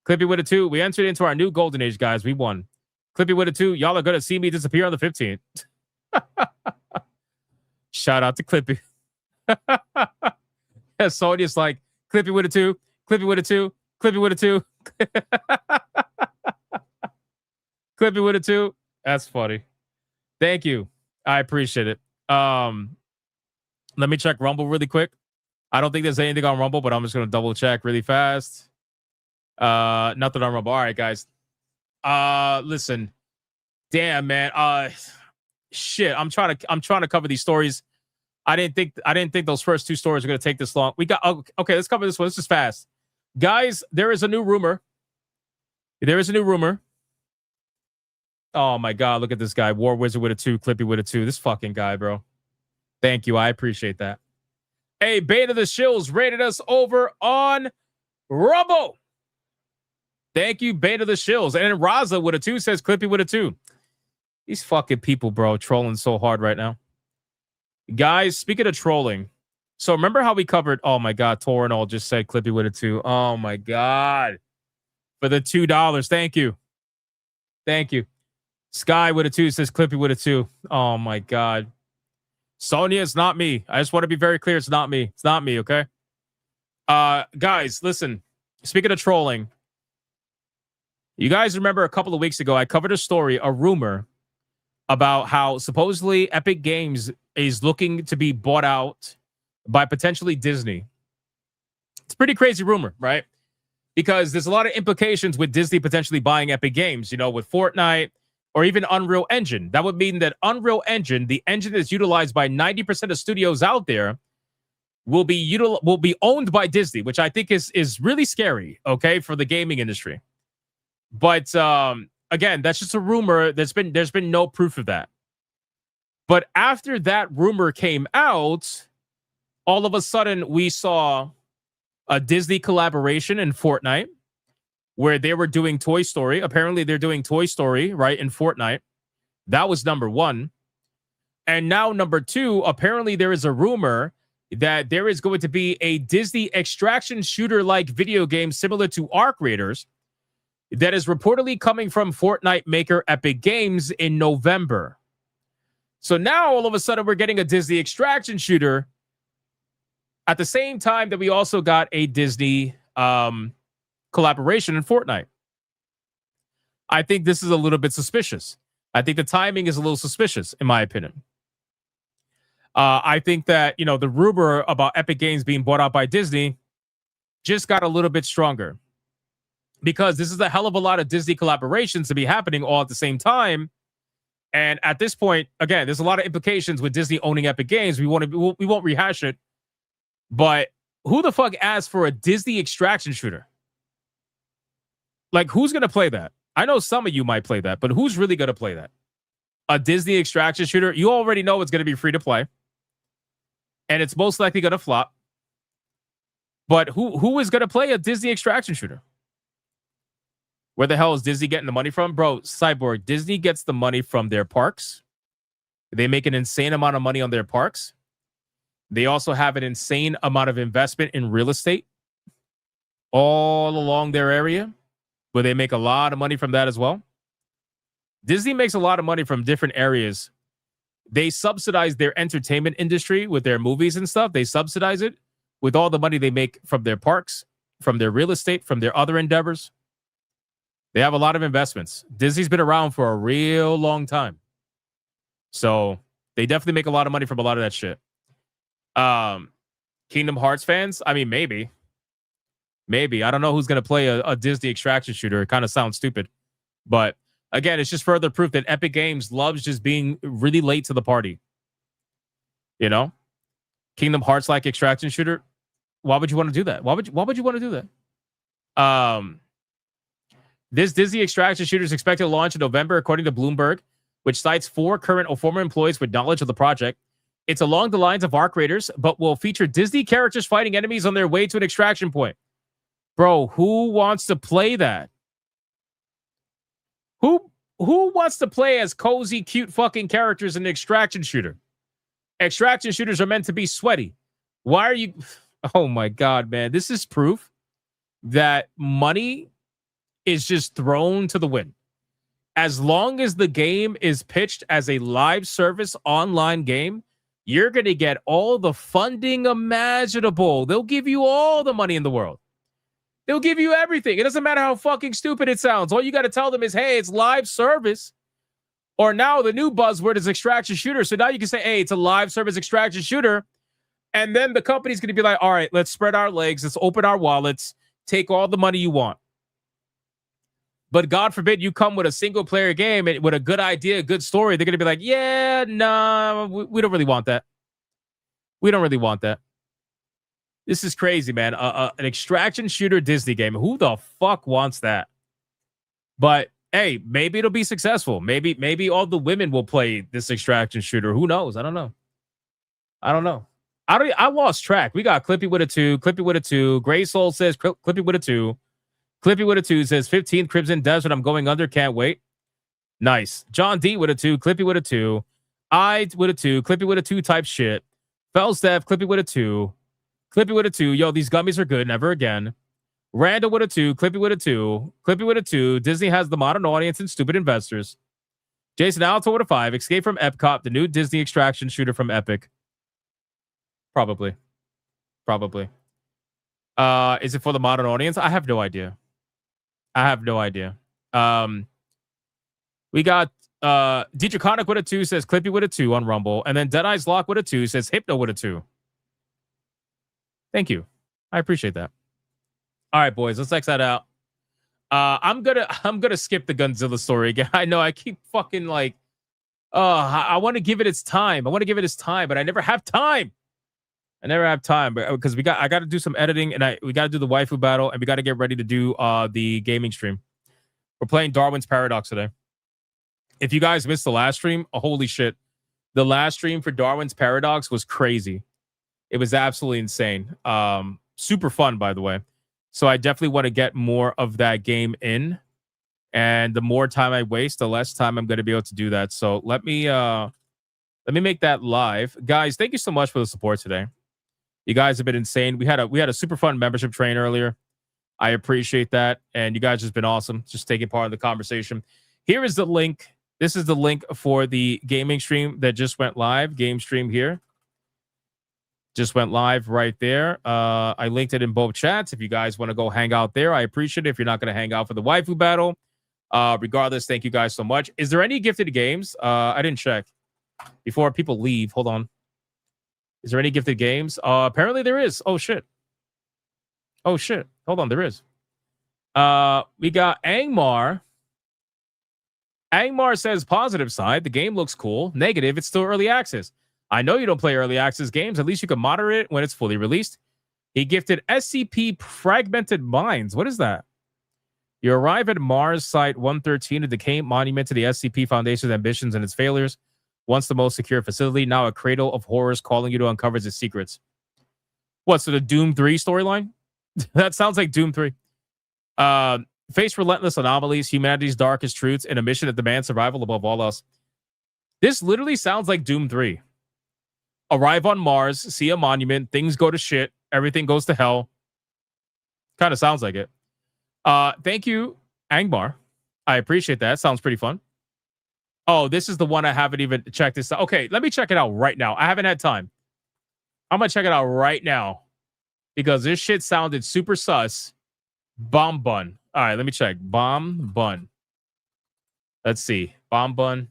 Clippy with a 2. We entered into our new golden age, guys. We won. Clippy with a 2. Y'all are going to see me disappear on the 15th. Shout out to Clippy. Yeah, Sonia's like, Clippy with a 2. Clippy with a 2. Clippy with a 2. Clippy with a 2. That's funny. Thank you. I appreciate it. Let me check Rumble really quick. I don't think there's anything on Rumble, but I'm just going to double check really fast. Nothing on Rumble. All right, guys. Listen. Damn, man. Shit. I'm trying to cover these stories. I didn't think those first 2 stories were going to take this long. We got okay, let's cover this one. This is fast. Guys, there is a new rumor There is a new rumor. Oh my God, look at this guy. War Wizard with a 2, Clippy with a 2. This fucking guy, bro. Thank you. I appreciate that. Hey, Beta the Shills rated us over on Rumble. Thank you, Beta the Shills. And then Raza with a 2 says Clippy with a 2. These fucking people, bro, trolling so hard right now. Guys, speaking of trolling, so remember how we covered, oh my God, Torinol just said Clippy with a 2. Oh my God. For the $2. Thank you. Thank you. Sky with a 2 says Clippy with a 2. Oh my God. Sonia, it's not me. I just want to be very clear. It's not me. It's not me, okay? Guys, listen. Speaking of trolling, you guys remember a couple of weeks ago, I covered a story, a rumor, about how supposedly Epic Games is looking to be bought out by potentially Disney. It's a pretty crazy rumor, right? Because there's a lot of implications with Disney potentially buying Epic Games, you know, with Fortnite or even Unreal Engine. That would mean that Unreal Engine, the engine that's utilized by 90% of studios out there, will be owned by Disney, which I think is really scary, okay, for the gaming industry. But again, that's just a rumor. There's been no proof of that. But after that rumor came out, all of a sudden we saw a Disney collaboration in Fortnite where they were doing Toy Story. Apparently they're doing Toy Story, right, in Fortnite. That was number one. And now number two, apparently there is a rumor that there is going to be a Disney extraction shooter-like video game similar to Arc Raiders that is reportedly coming from Fortnite maker Epic Games in November. So now all of a sudden we're getting a Disney extraction shooter at the same time that we also got a Disney collaboration in Fortnite. I think this is a little bit suspicious. I think the timing is a little suspicious, in my opinion. I think that, you know, the rumor about Epic Games being bought out by Disney just got a little bit stronger. Because this is a hell of a lot of Disney collaborations to be happening all at the same time. And at this point, again, there's a lot of implications with Disney owning Epic Games. We won't rehash it. But who the fuck asked for a Disney extraction shooter? Like, who's going to play that? I know some of you might play that, but who's really going to play that? A Disney extraction shooter? You already know it's going to be free to play. And it's most likely going to flop. But who is going to play a Disney extraction shooter? Where the hell is Disney getting the money from? Bro, Cyborg, Disney gets the money from their parks. They make an insane amount of money on their parks. They also have an insane amount of investment in real estate all along their area, where they make a lot of money from that as well. Disney makes a lot of money from different areas. They subsidize their entertainment industry with their movies and stuff. They subsidize it with all the money they make from their parks, from their real estate, from their other endeavors. They have a lot of investments. Disney's been around for a real long time. So they definitely make a lot of money from a lot of that shit. Kingdom Hearts fans? I mean, maybe. Maybe. I don't know who's going to play a Disney extraction shooter. It kind of sounds stupid. But again, it's just further proof that Epic Games loves just being really late to the party. You know? Kingdom Hearts like extraction shooter. Why would you want to do that? Why would you want to do that? This Disney extraction shooter is expected to launch in November, according to Bloomberg, which cites 4 current or former employees with knowledge of the project. It's along the lines of Arc Raiders, but will feature Disney characters fighting enemies on their way to an extraction point. Bro, who wants to play that? Who wants to play as cozy, cute fucking characters in an extraction shooter? Extraction shooters are meant to be sweaty. Why are you... Oh my God, man. This is proof that money is just thrown to the wind. As long as the game is pitched as a live service online game, you're going to get all the funding imaginable. They'll give you all the money in the world. They'll give you everything. It doesn't matter how fucking stupid it sounds. All you got to tell them is, hey, it's live service. Or now the new buzzword is extraction shooter. So now you can say, hey, it's a live service extraction shooter. And then the company's going to be like, all right, let's spread our legs. Let's open our wallets. Take all the money you want. But God forbid you come with a single player game and with a good idea, a good story. They're going to be like, yeah, nah, we don't really want that. We don't really want that. This is crazy, man. An extraction shooter Disney game. Who the fuck wants that? But hey, maybe it'll be successful. Maybe all the women will play this extraction shooter. Who knows? I don't know. I lost track. We got Clippy with a 2. Clippy with a 2. Gray Soul says Clippy with a 2. Clippy with a 2 says 15 Crimson Desert. I'm going under. Can't wait. Nice. John D with a 2. Clippy with a 2. I with a 2. Clippy with a 2 type shit. Felsteph. Clippy with a 2. Clippy with a 2. Yo, these gummies are good. Never again. Randall with a 2. Clippy with a 2. Clippy with a 2. Disney has the modern audience and stupid investors. Jason Alto with a 5. Escape from Epcot. The new Disney extraction shooter from Epic. Probably. Is it for the modern audience? I have no idea. We got Dietrich Connick with a 2 says Clippy with a 2 on Rumble. And then Deadeye's Lock with a 2 says Hypno with a 2. Thank you. I appreciate that. All right, boys, let's X that out. I'm gonna skip the Gunzilla story again. I know I keep fucking like I want to give it its time. But I never have time. Because I got to do some editing and we got to do the waifu battle and we got to get ready to do the gaming stream. We're playing Darwin's Paradox today. If you guys missed the last stream, holy shit. The last stream for Darwin's Paradox was crazy. It was absolutely insane. Super fun, by the way. So I definitely want to get more of that game in. And the more time I waste, the less time I'm going to be able to do that. So let me make that live. Guys, thank you so much for the support today. You guys have been insane. We had a super fun membership train earlier. I appreciate that. And you guys have been awesome. Just taking part in the conversation. Here is the link. This is the link for the gaming stream that just went live. Game stream here. Just went live right there. I linked it in both chats. If you guys want to go hang out there, I appreciate it. If you're not going to hang out for the waifu battle, regardless, thank you guys so much. Is there any gifted games? I didn't check before people leave. Hold on. Is there any gifted games? Apparently there is. Oh shit. Hold on, there is. We got Angmar. Angmar says positive side. The game looks cool. Negative, it's still early access. I know you don't play early access games. At least you can moderate it when it's fully released. He gifted SCP Fragmented Minds. What is that? You arrive at Mars Site 113, a decaying monument to the SCP Foundation's ambitions and its failures. Once the most secure facility, now a cradle of horrors calling you to uncover its secrets. What, so the Doom 3 storyline? That sounds like Doom 3. Face relentless anomalies, humanity's darkest truths, and a mission that demands survival above all else. This literally sounds like Doom 3. Arrive on Mars, see a monument, things go to shit, everything goes to hell. Kind of sounds like it. Thank you, Angmar. I appreciate that. Sounds pretty fun. Oh, this is the one I haven't even checked this out. Okay, let me check it out right now. I haven't had time. I'm going to check it out right now because this shit sounded super sus. Bomb Bun. All right, let me check. Bomb Bun. Let's see. Bomb Bun.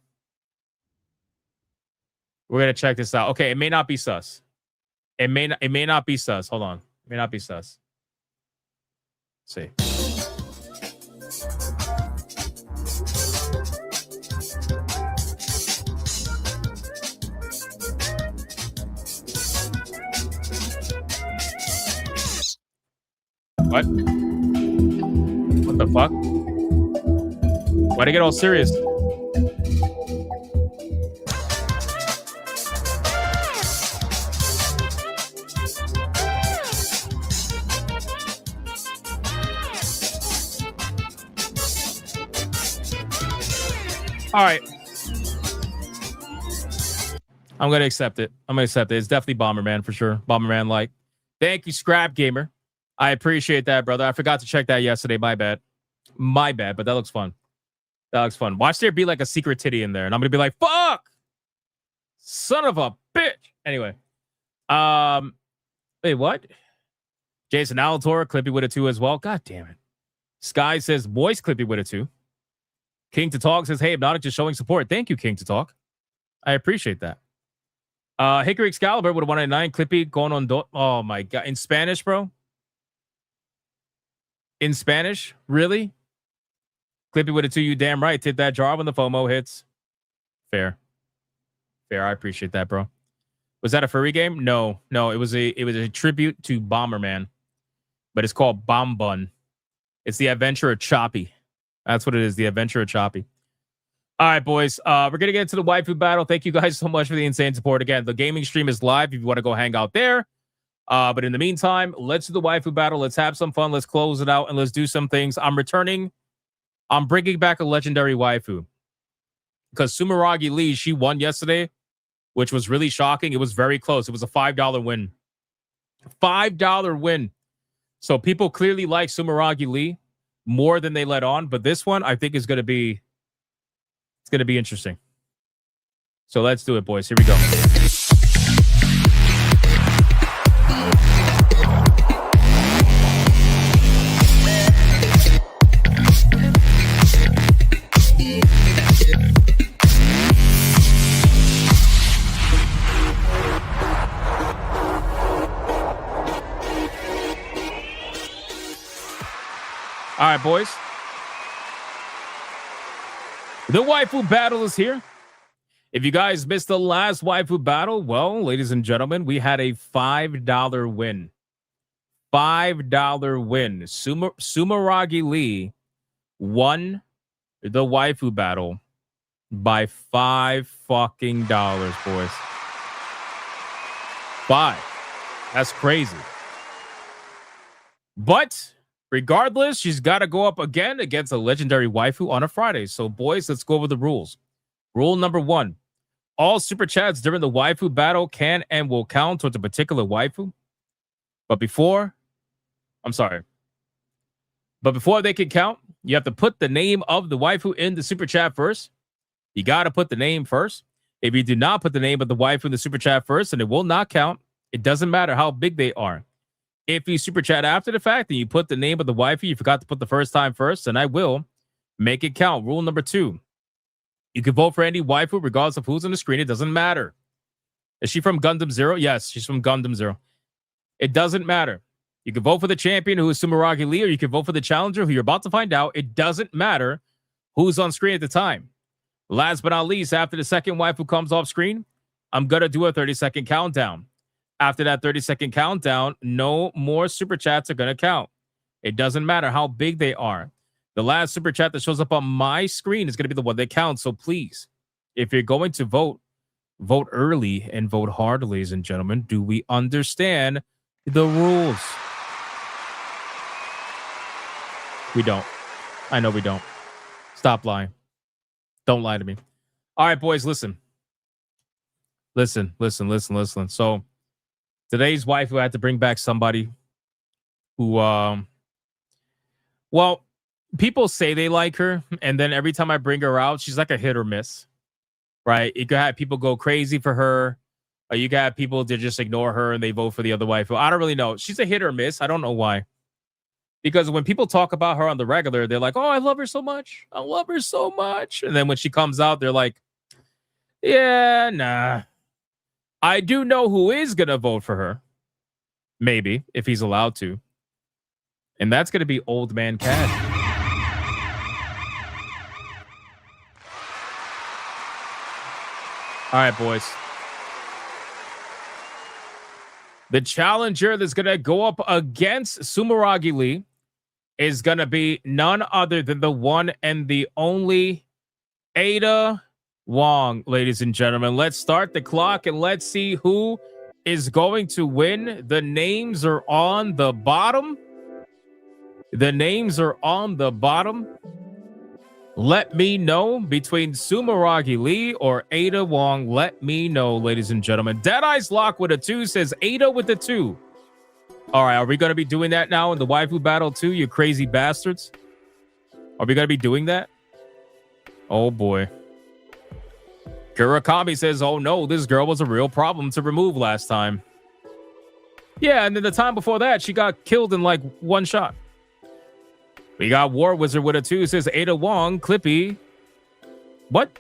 We're going to check this out. Okay, it may not be sus. It may not be sus. Hold on. It may not be sus. Let's see. What? What the fuck? Why'd I get all serious? All right. I'm going to accept it. It's definitely Bomberman for sure. Bomberman like. Thank you, Scrap Gamer. I appreciate that, brother. I forgot to check that yesterday. My bad, but that looks fun. Watch there be like a secret titty in there, and I'm going to be like, fuck! Son of a bitch! Anyway. Wait, what? Jason Alator, Clippy with a 2 as well. God damn it. Sky says, boys, Clippy with a 2. King to Talk says, hey, Hypnotic just showing support. Thank you, King to Talk. I appreciate that. Hickory Excalibur with a 199. Clippy going on. Oh my God. In Spanish, bro? In Spanish? Really? Clippy with a 2. You damn right. Hit that jar when the FOMO hits. Fair. I appreciate that, bro. Was that a furry game? No. It was a tribute to Bomberman. But it's called Bomb Bun. It's the adventure of Choppy. That's what it is. The adventure of Choppy. All right, boys. We're going to get into the waifu battle. Thank you guys so much for the insane support. Again, the gaming stream is live if you want to go hang out there. But in the meantime, let's do the waifu battle. Let's have some fun. Let's close it out and let's do some things. I'm bringing back a legendary waifu. Because Sumeragi Lee, she won yesterday, which was really shocking. It was very close. It was a $5 win. $5 win. So people clearly like Sumeragi Lee more than they let on. But this one, I think, is going to be... It's going to be interesting. So let's do it, boys. Here we go. All right, boys. The waifu battle is here. If you guys missed the last waifu battle, well, ladies and gentlemen, we had a $5 win. $5 win. Sumeragi Lee won the waifu battle by $5 fucking boys. 5. That's crazy. But regardless, she's got to go up again against a legendary waifu on a Friday. So, boys, let's go over the rules. Rule number 1. All super chats during the waifu battle can and will count towards a particular waifu. But before they can count, you have to put the name of the waifu in the super chat first. You got to put the name first. If you do not put the name of the waifu in the super chat first, then it will not count. It doesn't matter how big they are. If you super chat after the fact and you put the name of the waifu you forgot to put the first time first, then I will make it count. Rule number 2. You can vote for any waifu regardless of who's on the screen. It doesn't matter. Is she from Gundam Zero? Yes, she's from Gundam Zero. It doesn't matter. You can vote for the champion who is Sumeragi Lee, or you can vote for the challenger who you're about to find out. It doesn't matter who's on screen at the time. Last but not least, after the second waifu comes off screen, I'm going to do a 30-second countdown. After that 30-second countdown, no more super chats are going to count. It doesn't matter how big they are. The last super chat that shows up on my screen is going to be the one that counts. So please, if you're going to vote, vote early and vote hard, ladies and gentlemen. Do we understand the rules? We don't. I know we don't. Stop lying. Don't lie to me. All right, boys, listen. Listen. So today's waifu, I had to bring back somebody who, well, people say they like her, and then every time I bring her out, she's like a hit or miss, right? You can have people go crazy for her, or you can have people to just ignore her and they vote for the other waifu. I don't really know. She's a hit or miss. I don't know why. Because when people talk about her on the regular, they're like, oh, I love her so much. I love her so much. And then when she comes out, they're like, yeah, nah. I do know who is going to vote for her. Maybe, if he's allowed to. And that's going to be Old Man Cad. All right, boys. The challenger that's going to go up against Sumeragi Lee is going to be none other than the one and the only Ada Wong, ladies and gentlemen. Let's start the clock and let's see who is going to win. The names are on the bottom. The names are on the bottom. Let me know between Sumeragi Lee or Ada Wong. Let me know, ladies and gentlemen. Dead Eyes Lock with a 2 says Ada with a 2. All right, are we going to be doing that now in the waifu battle too, you crazy bastards? Are we going to be doing that? Oh, boy. Kurakami says, oh, no, this girl was a real problem to remove last time. Yeah, and then the time before that, she got killed in like one shot. We got War Wizard with a 2. Says Ada Wong, Clippy. What?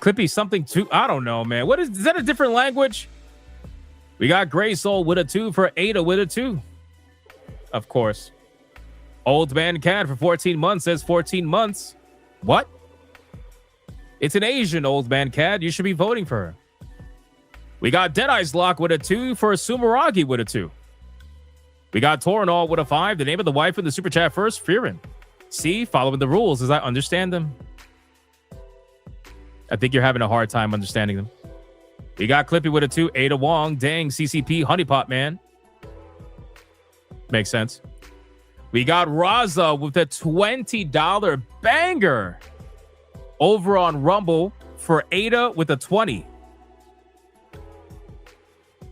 Clippy something 2. I don't know, man. What is that a different language? We got Gray Soul with a 2 for Ada with a 2. Of course. Old Man Cat for 14 months says 14 months. What? It's an Asian Old Man Cat. You should be voting for her. We got Dead Eyes Lock with a 2 for Sumeragi with a 2. We got Torinol with a 5. The name of the wife in the super chat first, Fearin. See, following the rules as I understand them. I think you're having a hard time understanding them. We got Clippy with a 2, Ada Wong, dang, CCP, Honeypot, man. Makes sense. We got Raza with a $20 banger over on Rumble for Ada with a 20.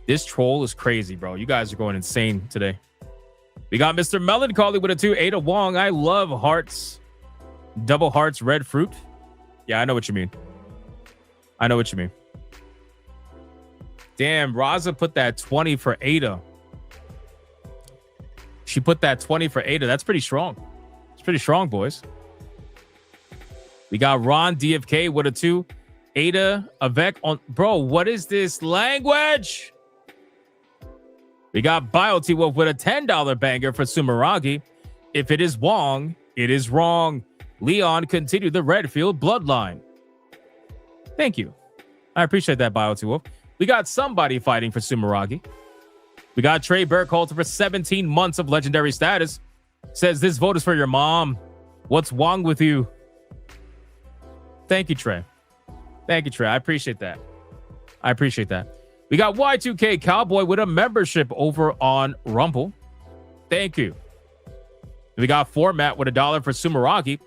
This troll is crazy, bro. You guys are going insane today. We got Mr. Melancholy with a 2, Ada Wong. I love hearts. Double hearts, red fruit. Yeah, I know what you mean. I know what you mean. Damn, Raza put that 20 for Ada. She put that 20 for Ada. That's pretty strong. It's pretty strong, boys. We got Ron DFK with a 2. Ada Avec on. Bro, what is this language? We got BioT Wolf with a $10 banger for Sumeragi. If it is Wong, it is wrong. Leon continued the Redfield bloodline. Thank you. I appreciate that, BioT Wolf. We got somebody fighting for Sumeragi. We got Trey Burkhalter for 17 months of legendary status. Says this vote is for your mom. What's wrong with you? Thank you, Trey. Thank you, Trey. I appreciate that. I appreciate that. We got Y2K Cowboy with a membership over on Rumble. Thank you. We got Format with $1 for Sumeragi.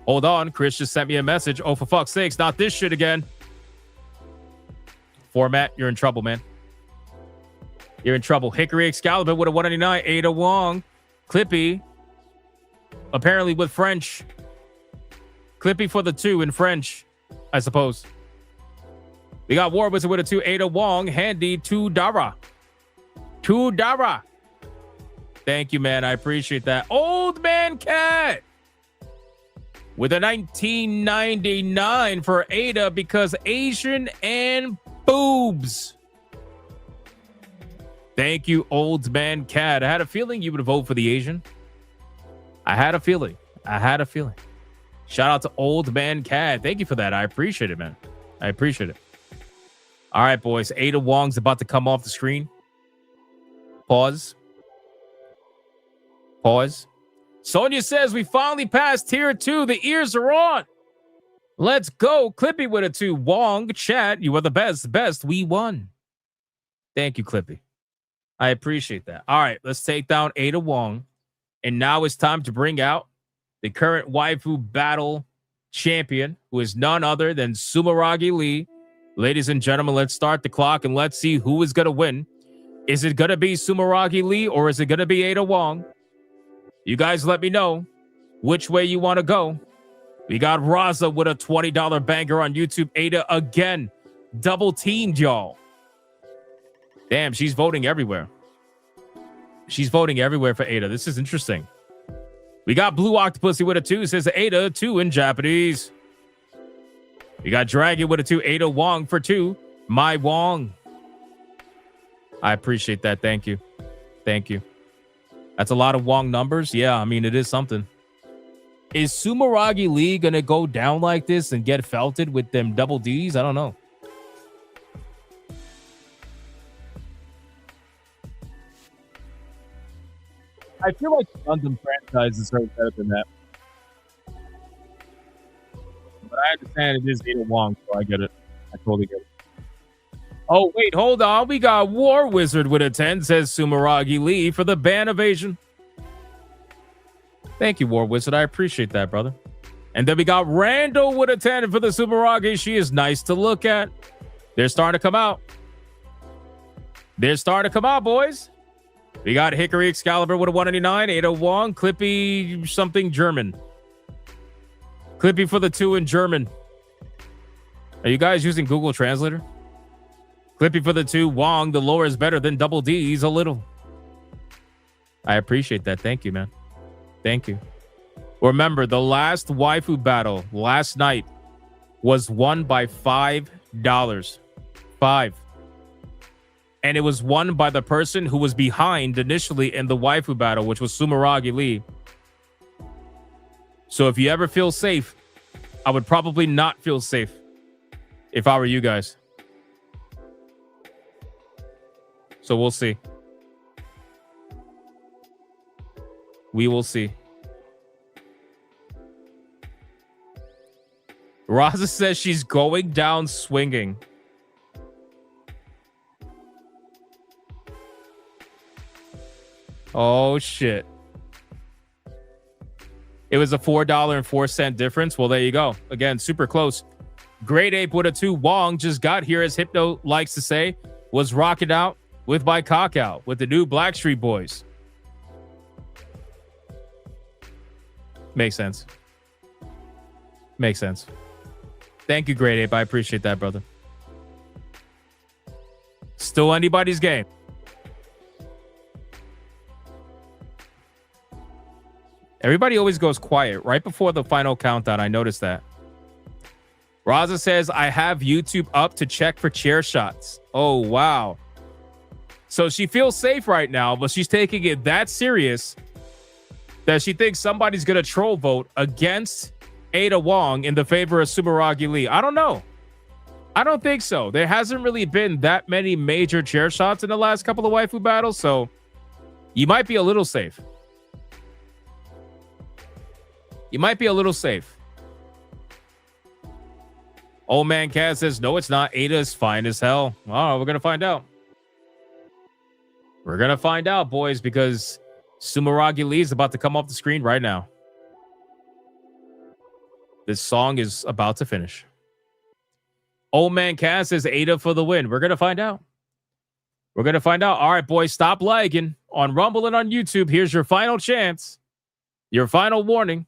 Hold on. Chris just sent me a message. Oh, for fuck's sakes, not this shit again. Format, you're in trouble, man. You're in trouble. Hickory Excalibur with a 199. Ada Wong. Clippy. Apparently with French. Clippy for the 2 in French, I suppose. We got War Wizard with a 2. Ada Wong. Handy $2. $2. Thank you, man. I appreciate that. Old Man Cat with a 1999 for Ada because Asian and boobs. Thank you, Old Man Cat. I had a feeling you would vote for the Asian. I had a feeling. Shout out to Old Man Cat. Thank you for that. I appreciate it, man. I appreciate it. All right, boys. Ada Wong's about to come off the screen. Pause. Sonia says we finally passed tier 2. The ears are on. Let's go. Clippy with a 2. Wong, chat. You are the best. We won. Thank you, Clippy. I appreciate that. All right, let's take down Ada Wong. And now it's time to bring out the current Waifu Battle champion, who is none other than Sumeragi Lee. Ladies and gentlemen, let's start the clock and let's see who is going to win. Is it going to be Sumeragi Lee or is it going to be Ada Wong? You guys let me know which way you want to go. We got Raza with a $20 banger on YouTube. Ada again. Double teamed, y'all. Damn, she's voting everywhere. She's voting everywhere for Ada. This is interesting. We got Blue Octopusy with a 2. Says Ada 2 in Japanese. We got Dragon with a 2. Ada Wong for 2. My Wong. I appreciate that. Thank you. Thank you. That's a lot of Wong numbers. Yeah, I mean, it is something. Is Sumeragi Lee going to go down like this and get felted with them double Ds? I don't know. I feel like the Gundam franchise are better than that. But I understand it is Ada Wong, so I get it. I totally get it. Oh, wait, hold on. We got War Wizard with a 10, says Sumeragi Lee for the ban evasion. Thank you, War Wizard. I appreciate that, brother. And then we got Randall with a 10 for the Sumeragi. She is nice to look at. They're starting to come out. Boys. We got Hickory Excalibur with a 199. Ada Wong. Clippy something German. Clippy for the 2 in German. Are you guys using Google Translator? Clippy for the 2. Wong. The lore is better than double D's a little. I appreciate that. Thank you, man. Thank you. Remember, the last waifu battle last night was won by $5. 5. And it was won by the person who was behind initially in the waifu battle, which was Sumeragi Lee. So if you ever feel safe, I would probably not feel safe if I were you guys. So we'll see. We will see. Raza says she's going down swinging. Oh, shit. It was a $4.04 difference. Well, there you go. Again, super close. Great Ape with a 2. Wong just got here, as Hypno likes to say, was rocking out with my cock out with the new Blackstreet Boys. Makes sense. Makes sense. Thank you, Great Ape. I appreciate that, brother. Still anybody's game. Everybody always goes quiet right before the final countdown. I noticed that. Raza says, I have YouTube up to check for chair shots. Oh, wow. So she feels safe right now, but she's taking it that serious that she thinks somebody's going to troll vote against Ada Wong in the favor of Sumeragi Lee. I don't know. I don't think so. There hasn't really been that many major chair shots in the last couple of waifu battles, so you might be a little safe. You might be a little safe. Old Man Kaz says, no, it's not. Ada is fine as hell. Oh, we're going to find out. We're going to find out, boys, because Sumeragi Lee is about to come off the screen right now. This song is about to finish. Old Man Kaz says Ada for the win. We're going to find out. We're going to find out. All right, boys, stop lagging on Rumble and on YouTube. Here's your final chance. Your final warning.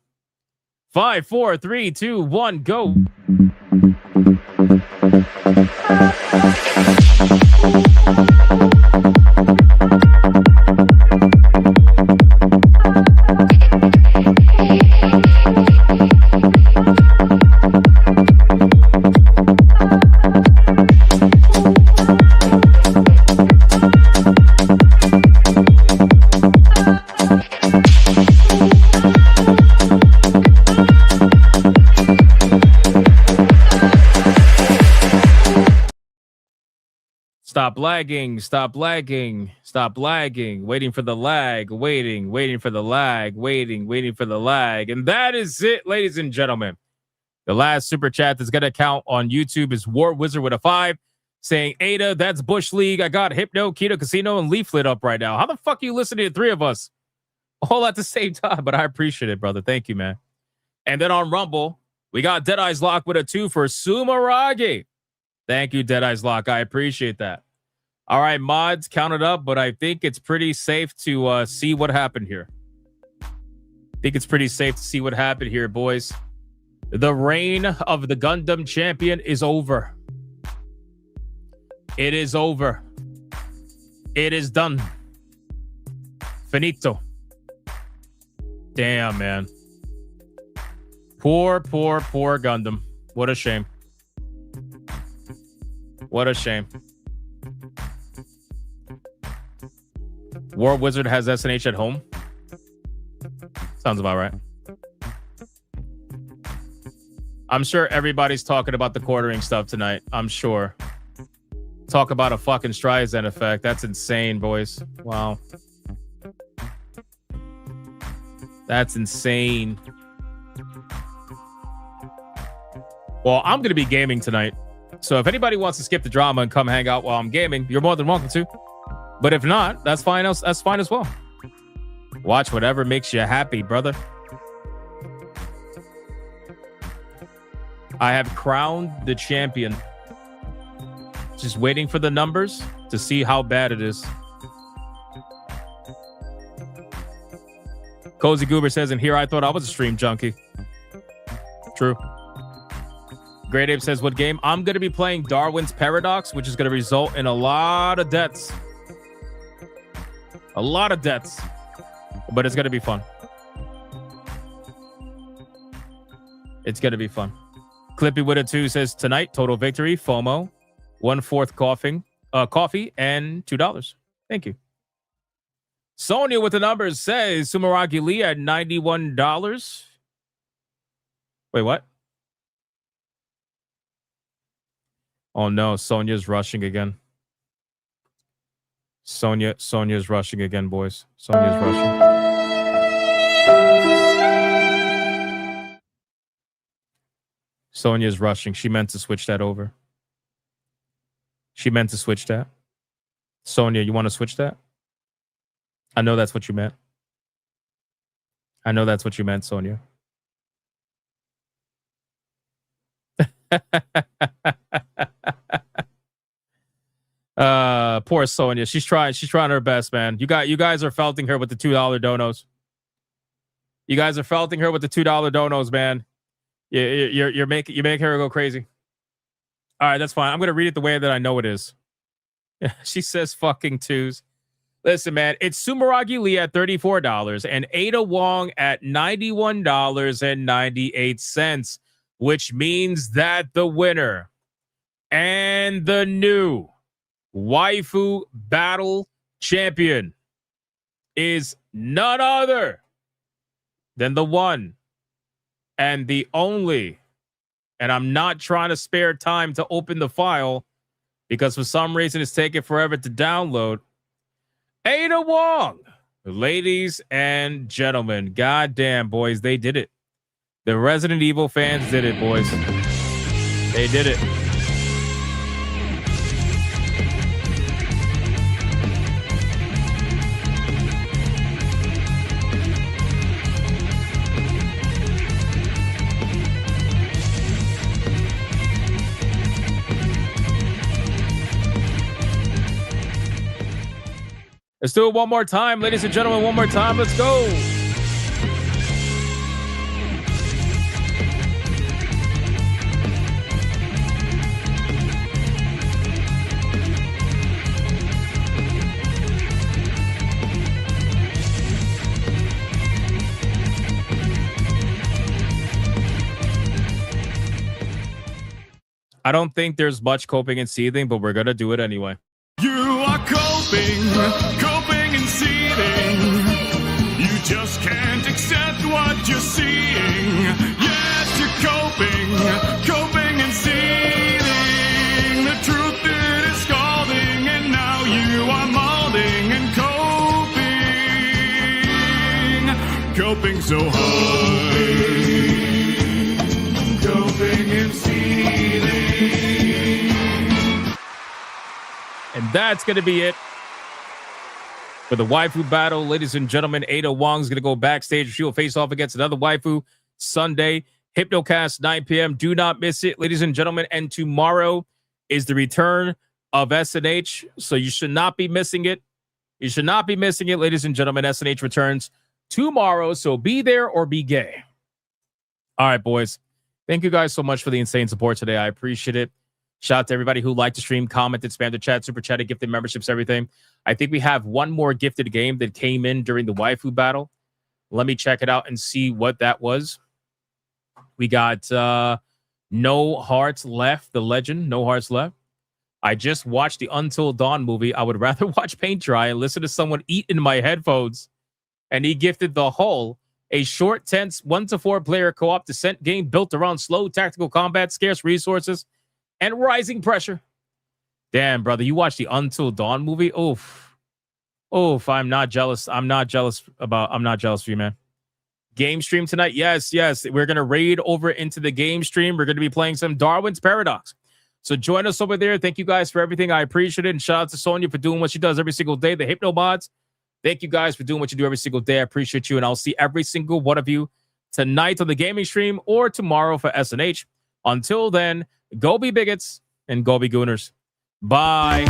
5, 4, 3, 2, 1, go. Stop lagging, stop lagging, stop lagging, waiting for the lag, waiting for the lag, waiting for the lag. And that is it, ladies and gentlemen. The last super chat that's going to count on YouTube is War Wizard with a 5 saying, Ada, that's Bush League. I got Hypno, Keto Casino, and Leaflet up right now. How the fuck are you listening to 3 of us all at the same time? But I appreciate it, brother. Thank you, man. And then on Rumble, we got Dead Eyes Lock with a 2 for Sumeragi. Thank you, Dead Eyes Lock. I appreciate that. All right, mods, count it up, but I think it's pretty safe to see what happened here. I think it's pretty safe to see what happened here, boys. The reign of the Gundam champion is over. It is over. It is done. Finito. Damn, man. Poor Gundam. What a shame. What a shame. War Wizard has SNH at home. Sounds about right. I'm sure everybody's talking about the quartering stuff tonight. I'm sure. Talk about a fucking Streisand effect. That's insane, boys. Wow. That's insane. Well, I'm going to be gaming tonight. So if anybody wants to skip the drama and come hang out while I'm gaming, you're more than welcome to. But if not, that's fine. That's fine as well. Watch whatever makes you happy, brother. I have crowned the champion. Just waiting for the numbers to see how bad it is. Cozy Goober says, and here I thought I was a stream junkie. True. Great Ape says, what game? I'm going to be playing Darwin's Paradox, which is going to result in a lot of deaths. A lot of deaths. But it's going to be fun. It's going to be fun. Clippy with a 2 says, tonight, total victory, FOMO, 1/4 coffee, and $2. Thank you. Sonia with the numbers says, Sumeragi Lee at $91. Wait, what? Oh no, Sonia's rushing again. Sonia's rushing again, boys. Sonia's rushing. Sonia's rushing. She meant to switch that over. She meant to switch that. Sonia, you want to switch that? I know that's what you meant. I know that's what you meant, Sonia. Poor Sonia. She's trying her best, man. You guys are felting her with the $2 donos. You guys are felting her with the $2 donos, man. You're making her go crazy. All right, that's fine. I'm gonna read it the way that I know it is. She says fucking twos. Listen, man, it's Sumeragi Lee at $34 and Ada Wong at $91.98, which means that the winner and the new Waifu Battle champion is none other than the one and the only. And I'm not trying to spare time to open the file because for some reason it's taking forever to download. Ada Wong. Ladies and gentlemen, goddamn, boys, they did it. The Resident Evil fans did it, boys. They did it. Let's do it one more time, ladies and gentlemen. One more time. Let's go. I don't think there's much coping and seething, but we're going to do it anyway. You are coping and seething. You just can't accept what you're seeing. Yes, you're coping and seething. The truth it is scalding, and now you are molding and coping so hard. Coping and seething. And that's going to be it for the Waifu Battle. Ladies and gentlemen, Ada Wong's going to go backstage. She will face off against another Waifu Sunday. Hypnocast, 9 p.m. Do not miss it, ladies and gentlemen. And tomorrow is the return of SNH. So you should not be missing it. You should not be missing it, ladies and gentlemen. SNH returns tomorrow. So be there or be gay. All right, boys. Thank you guys so much for the insane support today. I appreciate it. Shout out to everybody who liked the stream, commented, spammed the chat, super chatted, gifted memberships, everything. I think we have one more gifted game that came in during the Waifu Battle. Let me check it out and see what that was. We got No Hearts Left, the legend, No Hearts Left. I just watched the Until Dawn movie. I would rather watch paint dry and listen to someone eat in my headphones. And he gifted The Hull, a short, tense, 1-to-4 player co-op descent game built around slow tactical combat, scarce resources, and rising pressure. Damn, brother, you watched the Until Dawn movie? Oof. I'm not jealous. I'm not jealous for you, man. Game stream tonight? Yes. We're going to raid over into the game stream. We're going to be playing some Darwin's Paradox. So join us over there. Thank you guys for everything. I appreciate it. And shout out to Sonia for doing what she does every single day. The Hypno Mods. Thank you guys for doing what you do every single day. I appreciate you. And I'll see every single one of you tonight on the gaming stream or tomorrow for SNH. Until then, go be bigots and go be gooners. Bye.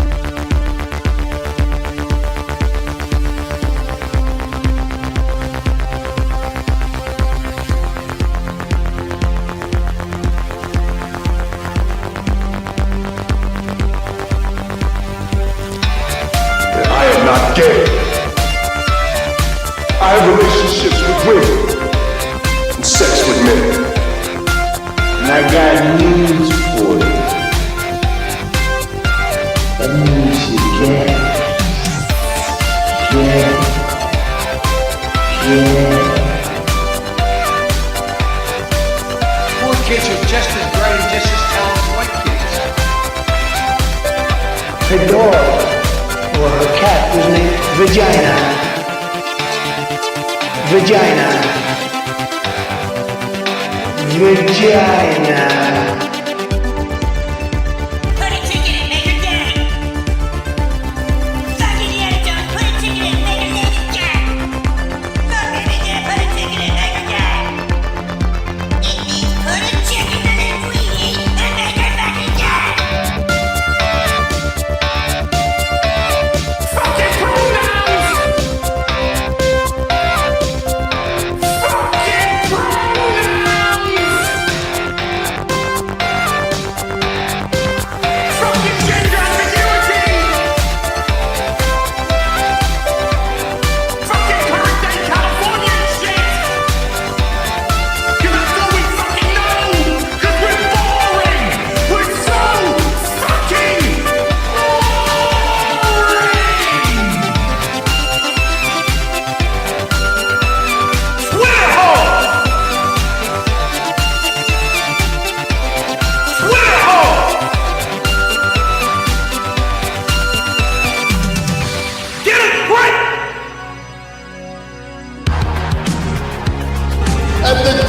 I am not gay. I have relationships with women and sex with men. And I got news for you. That means you get. Poor kids are just as bright and just as talented as white kids. Her dog, or her cat, was named Vagina. Vagina.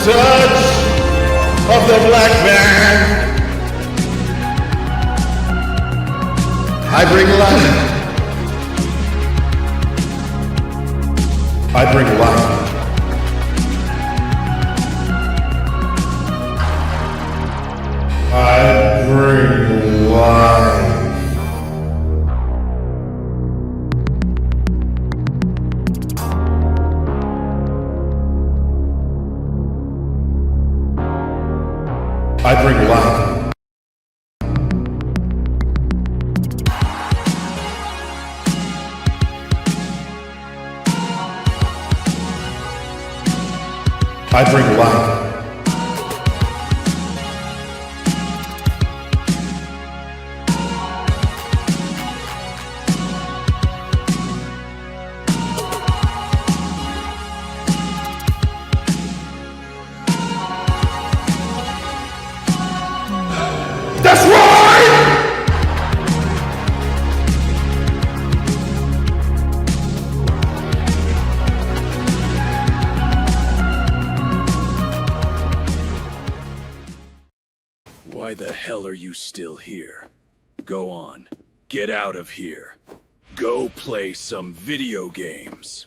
touch of the black man. I bring life. I bring life. I bring life. I bring life. I bring life. That's right! Why the hell are you still here? Go on. Get out of here. Go play some video games.